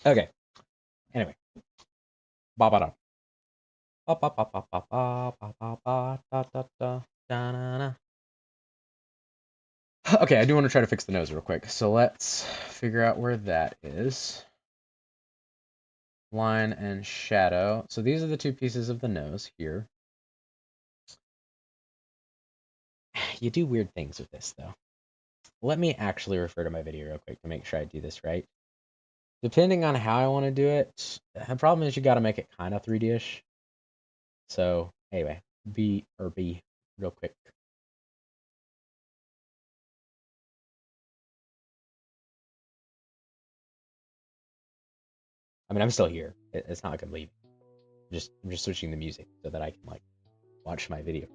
Okay. Anyway. Ba-ba-da. Ba-ba-ba-ba-ba-ba-ba-ba-da-da-da. Okay, I do want to try to fix the nose real quick. So let's figure out where that is. Line and shadow. So these are the two pieces of the nose here. You do weird things with this, though. Let me actually refer to my video real quick to make sure I do this right. Depending on how I want to do it, the problem is you got to make it kind of 3D-ish. So anyway, B real quick. I mean, I'm still here. It's not like I'm leaving. I'm just switching the music so that I can like watch my video.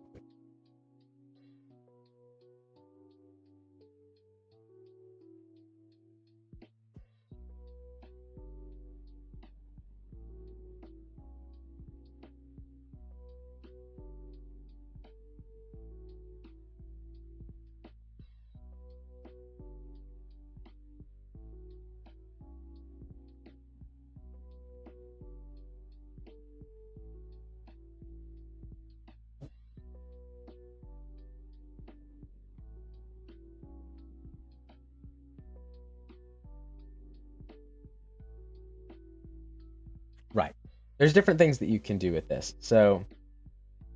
Right. There's different things that you can do with this. So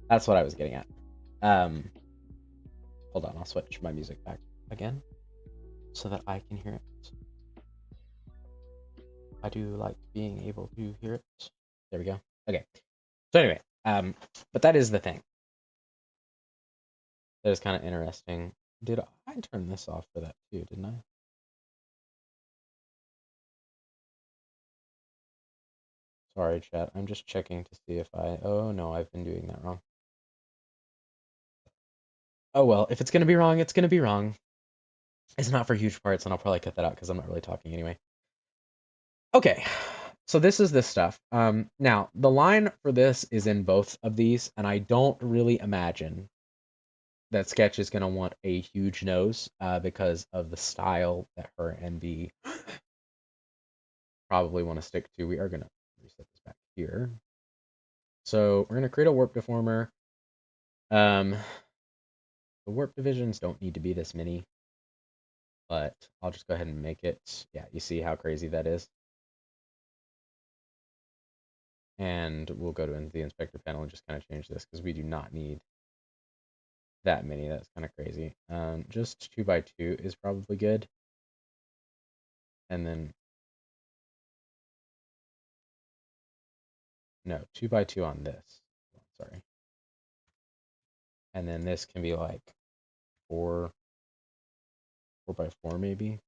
that's what I was getting at. Um, hold on, I'll switch my music back again so that I can hear it. I do like being able to hear it. There we go. Okay. So anyway, but that is the thing. That is kind of interesting. Did I turn this off for that too, didn't I? Sorry, chat. I'm just checking to see if oh no, I've been doing that wrong. Oh well, if it's gonna be wrong, it's gonna be wrong. It's not for huge parts, and I'll probably cut that out because I'm not really talking anyway. Okay, so this is this stuff. Now the line for this is in both of these, and I don't really imagine that Sketch is gonna want a huge nose, because of the style that her and B probably want to stick to. We are gonna reset this back here. So we're gonna create a warp deformer. The warp divisions don't need to be this many, but I'll just go ahead and make it. Yeah, you see how crazy that is? And we'll go to the inspector panel and just kind of change this because we do not need that many. That's kind of crazy. Just 2 by 2 is probably good. And then, no, 2 by 2 on this. Sorry. And then this can be like 4 by 4 maybe.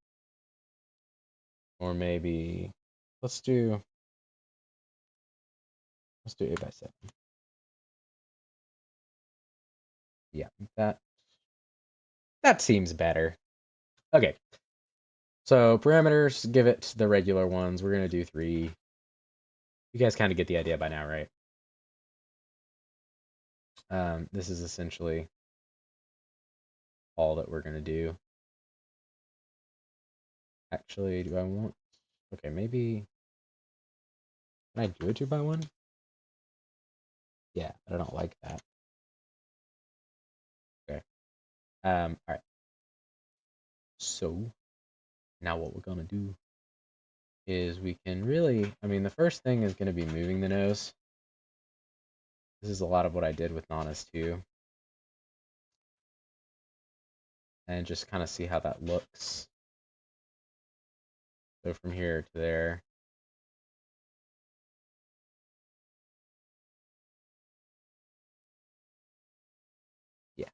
Or maybe, let's do 8 by 7. Yeah, that seems better. Okay. So parameters, give it the regular ones. We're gonna do 3. You guys kind of get the idea by now, right? This is essentially all that we're gonna do. Actually, do I want? Okay, maybe. Can I do a 2 by 1? Yeah, but I don't like that. Okay. All right. So now what we're gonna do is we can really. I mean, the first thing is gonna be moving the nose. This is a lot of what I did with Nana's too, and just kind of see how that looks. So from here to there. Yeah.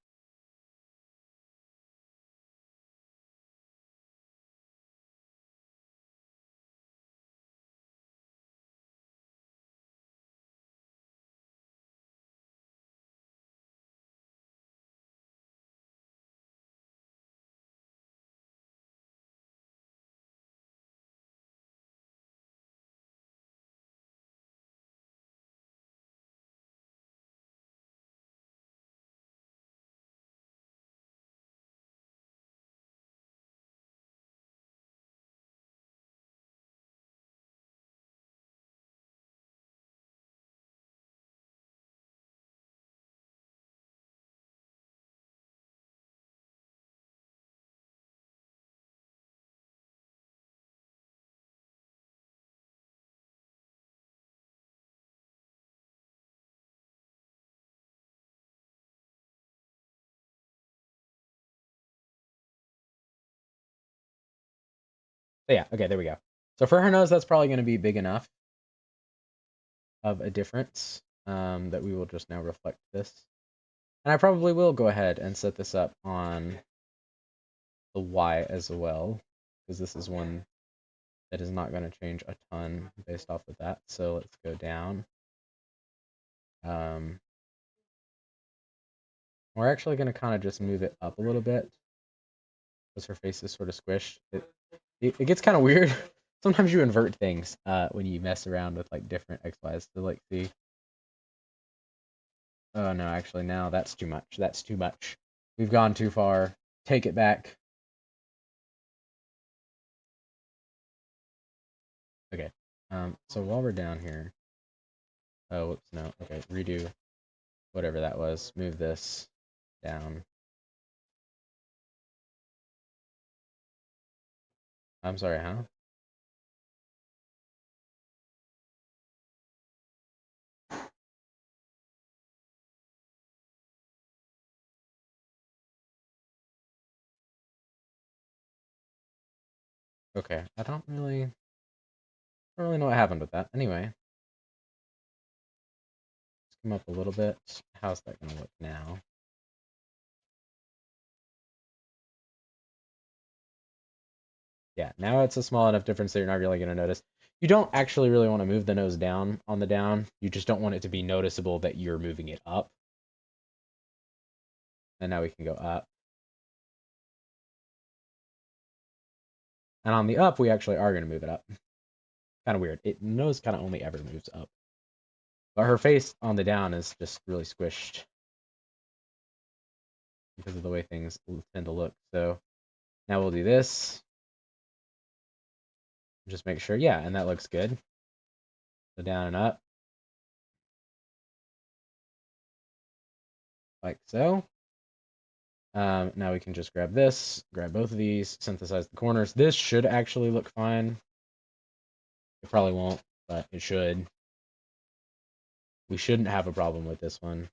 So yeah. Okay, there we go. So for her nose, that's probably going to be big enough of a difference, that we will just now reflect this. And I probably will go ahead and set this up on the Y as well, because this is one that is not going to change a ton based off of that. So let's go down. We're actually going to kind of just move it up a little bit because her face is sort of squished. It gets kind of weird. Sometimes you invert things when you mess around with like different XYs. So like see. Oh no, actually now that's too much. That's too much. We've gone too far. Take it back. Okay. So while we're down here, oh whoops, no. Okay, redo whatever that was. Move this down. I'm sorry, huh? Okay, I don't really know what happened with that. Anyway, let's come up a little bit. How's that gonna look now? Yeah, now it's a small enough difference that you're not really gonna notice. You don't actually really want to move the nose down on the down. You just don't want it to be noticeable that you're moving it up. And now we can go up. And on the up, we actually are going to move it up. Kind of weird. It nose kind of only ever moves up. But her face on the down is just really squished because of the way things tend to look. So now we'll do this. Just make sure, yeah, and that looks good. So down and up. Like so. Now we can just grab this, grab both of these, synthesize the corners. This should actually look fine. It probably won't, but it should. We shouldn't have a problem with this one.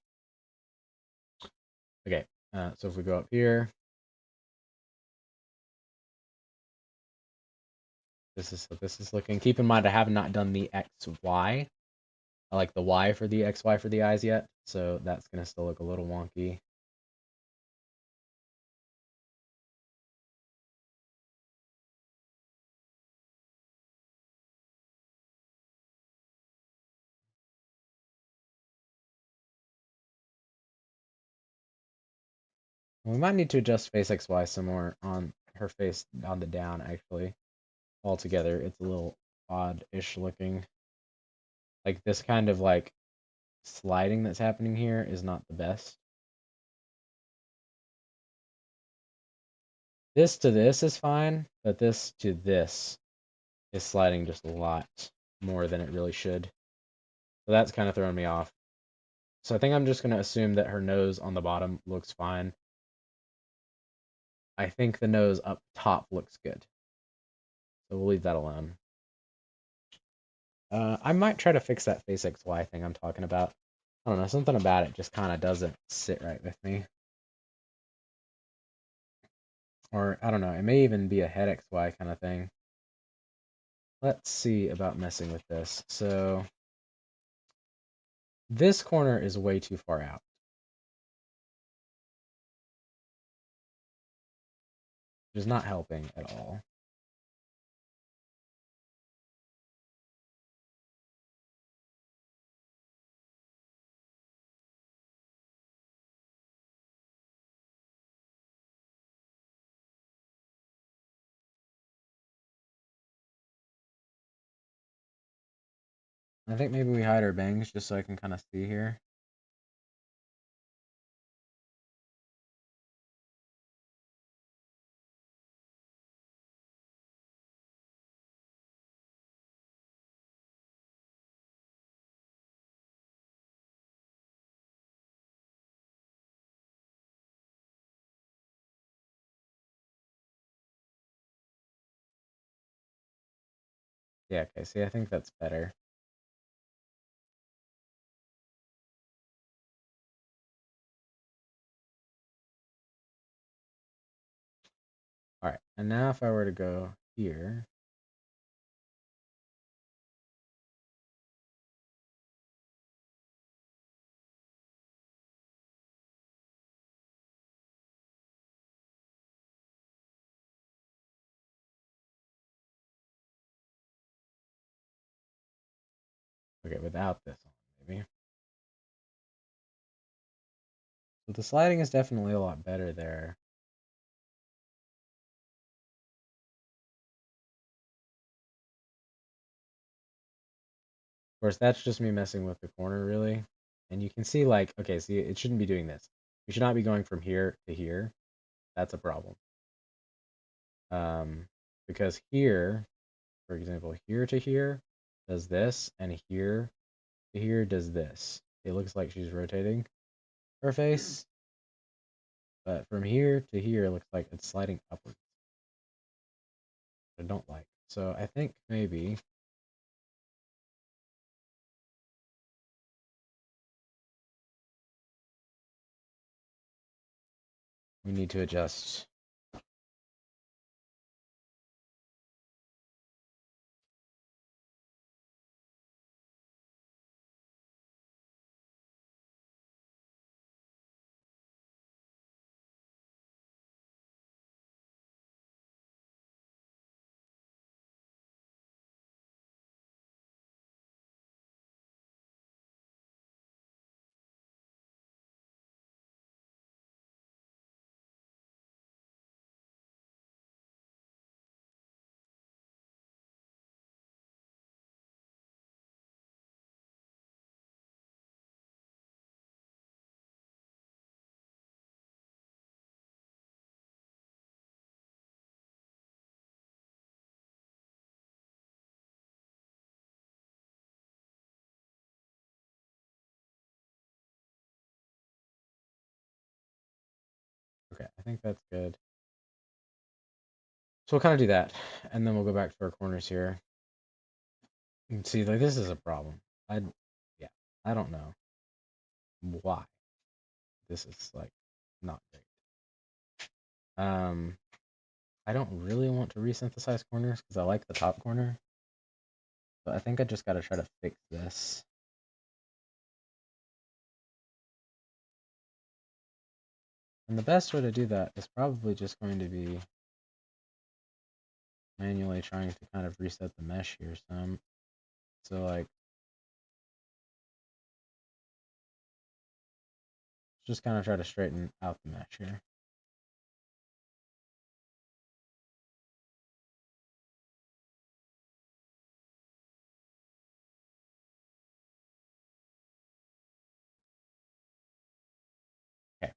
Okay, so if we go up here, this is what this is looking. Keep in mind, I have not done the XY. I like the Y for the XY for the eyes yet, so that's going to still look a little wonky. We might need to adjust face XY some more on her face on the down, actually. Altogether, it's a little odd-ish looking. Like, this kind of, like, sliding that's happening here is not the best. This to this is fine, but this to this is sliding just a lot more than it really should. So that's kind of throwing me off. So I think I'm just going to assume that her nose on the bottom looks fine. I think the nose up top looks good. So we'll leave that alone. I might try to fix that face XY thing I'm talking about. I don't know, something about it just kind of doesn't sit right with me. Or, I don't know, it may even be a head XY kind of thing. Let's see about messing with this. So, this corner is way too far out. Which is not helping at all. I think maybe we hide our bangs just so I can kind of see here. Yeah, okay, see, I think that's better. All right, and now if I were to go here, okay, without this on, maybe. So the sliding is definitely a lot better there. Of course, that's just me messing with the corner, really. And you can see, like, okay, see, it shouldn't be doing this. We should not be going from here to here. That's a problem. Because here, for example, here to here does this, and here to here does this. It looks like she's rotating her face, but from here to here, it looks like it's sliding upwards. I don't like. So I think maybe we need to adjust Okay, I think that's good. So we'll kind of do that, and then we'll go back to our corners here. You can see, like, this is a problem. Yeah, I don't know why this is, like, not great. I don't really want to resynthesize corners because I like the top corner, but I think I just got to try to fix this. And the best way to do that is probably just going to be manually trying to kind of reset the mesh here some. So, like, just kind of try to straighten out the mesh here. Okay.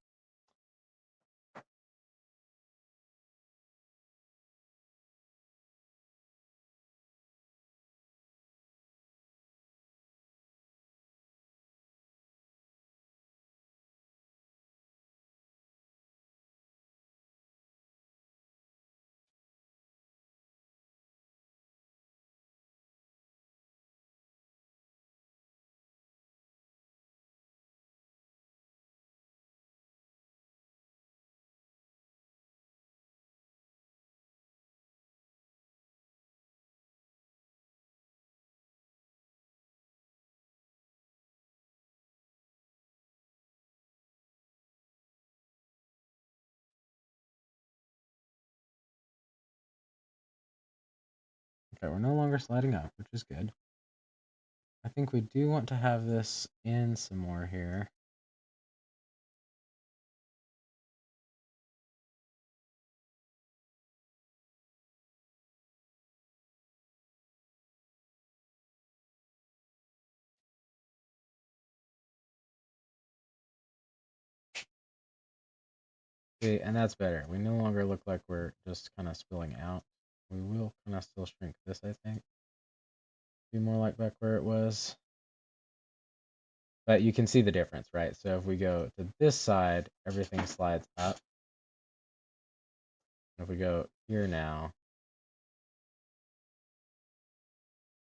Okay, we're no longer sliding up, which is good. I think we do want to have this in some more here. Okay, and that's better. We no longer look like we're just kind of spilling out. We will kind of still shrink this, I think. Be more like back where it was. But you can see the difference, right? So if we go to this side, everything slides up. If we go here now,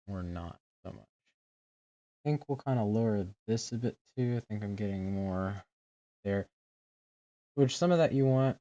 we're not so much. I think we'll kind of lower this a bit too. I think I'm getting more there. Which some of that you want.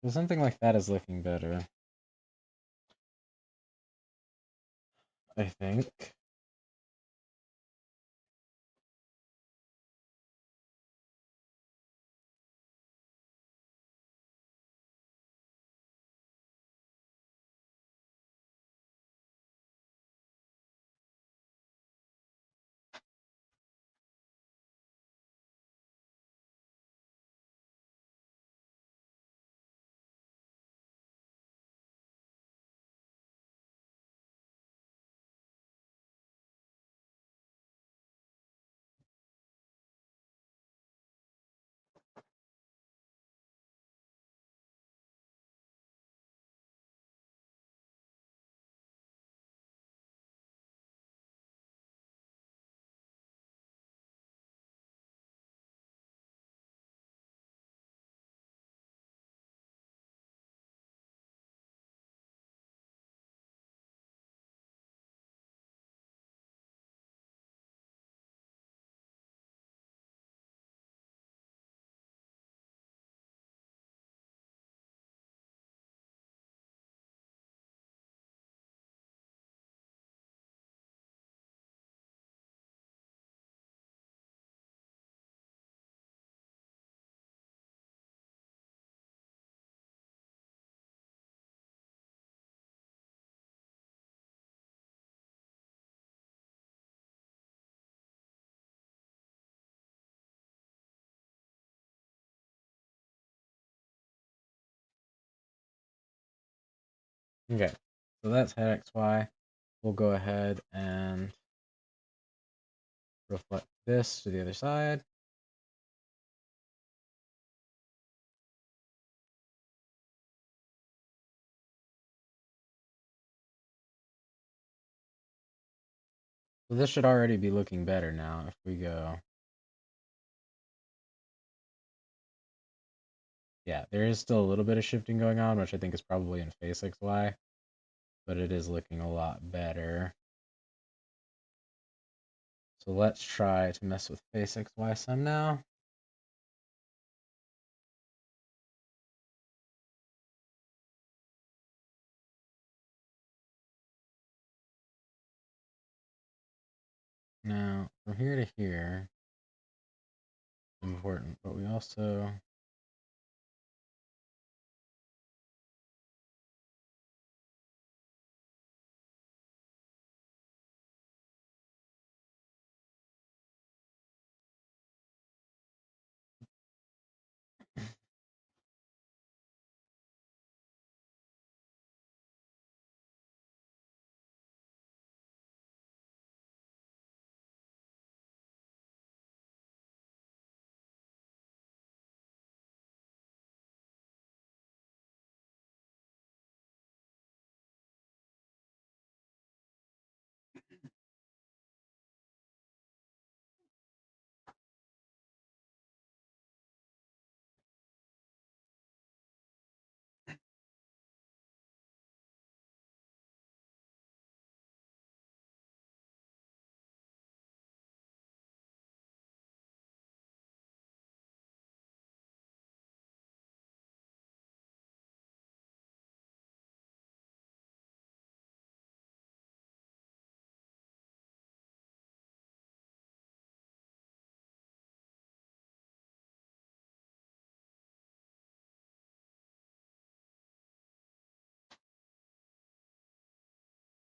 So something like that is looking better, I think. Okay, so that's head XY. We'll go ahead and reflect this to the other side. So this should already be looking better now if we go. Yeah, there is still a little bit of shifting going on, which I think is probably in face XY, but it is looking a lot better. So let's try to mess with face XY some now. Now, from here to here, important, but we also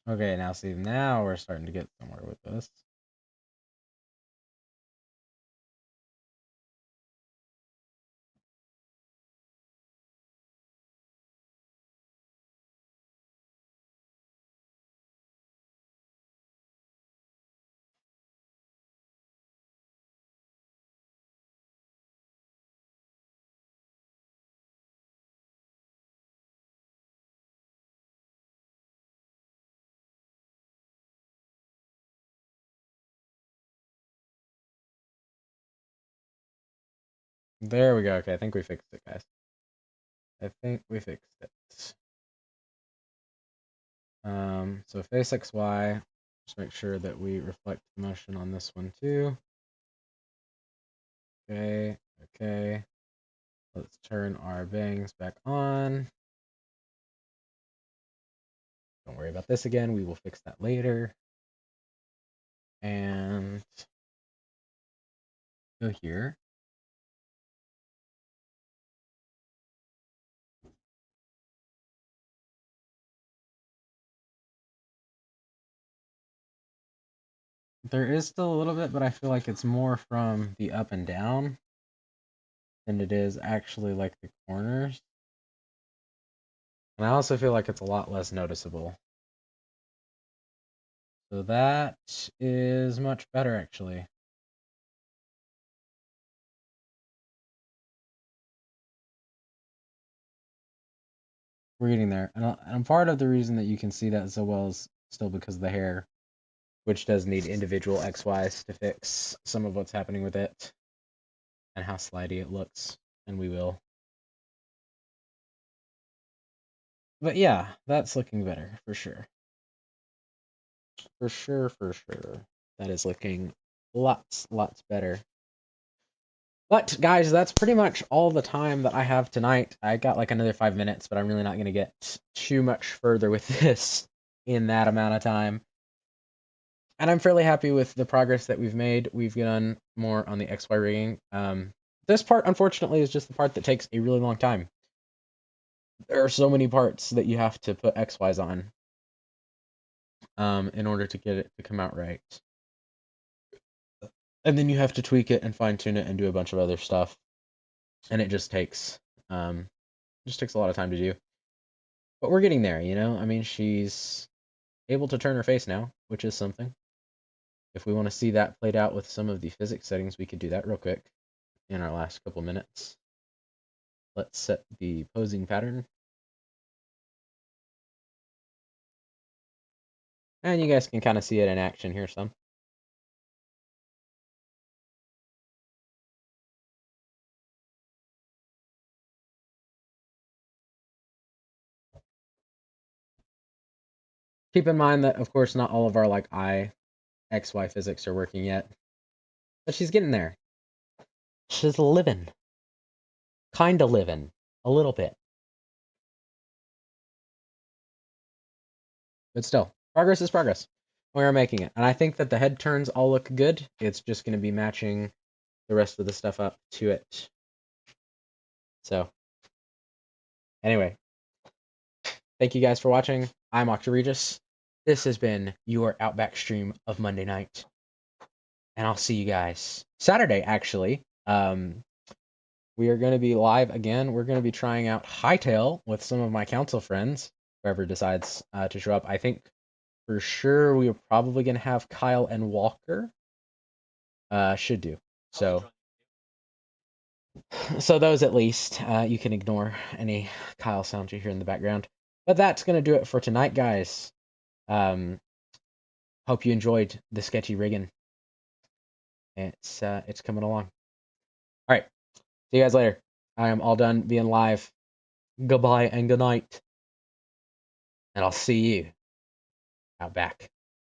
okay. Now see, now we're starting to get somewhere with this. There we go. Okay, I think we fixed it, guys. I think we fixed it. So face XY, just make sure that we reflect the motion on this one too. Okay, okay. Let's turn our bangs back on. Don't worry about this again. We will fix that later. And go here. There is still a little bit, but I feel like it's more from the up and down than it is actually like the corners. And I also feel like it's a lot less noticeable. So that is much better, actually. We're getting there. And part of the reason that you can see that so well is still because of the hair, which does need individual XYs to fix some of what's happening with it and how slidey it looks. And we will. But yeah, that's looking better for sure. For sure, for sure. That is looking lots better. But guys, that's pretty much all the time that I have tonight. I got like another 5 minutes, but I'm really not going to get too much further with this in that amount of time. And I'm fairly happy with the progress that we've made. We've done more on the XY rigging. This part, unfortunately, is just the part that takes a really long time. There are so many parts that you have to put XYs on in order to get it to come out right. And then you have to tweak it and fine tune it and do a bunch of other stuff. And it just takes a lot of time to do. But we're getting there, you know? I mean, she's able to turn her face now, which is something. If we want to see that played out with some of the physics settings, we could do that real quick in our last couple minutes. Let's set the posing pattern. And you guys can kind of see it in action here some. Keep in mind that, of course, not all of our like XY physics are working yet. But she's getting there. She's living. Kinda living. A little bit. But still, progress is progress. We are making it. And I think that the head turns all look good. It's just going to be matching the rest of the stuff up to it. So, anyway. Thank you guys for watching. I'm Octoreges. This has been your Outback stream of Monday night. And I'll see you guys Saturday, actually. We are going to be live again. We're going to be trying out Hightail with some of my council friends, whoever decides to show up. I think for sure we are probably going to have Kyle and Walker. Should do. So those at least. You can ignore any Kyle sounds you hear in the background. But that's going to do it for tonight, guys. Hope you enjoyed the sketchy rigging. It's coming along. All right. See you guys later. I am all done being live. Goodbye and good night. And I'll see you out back.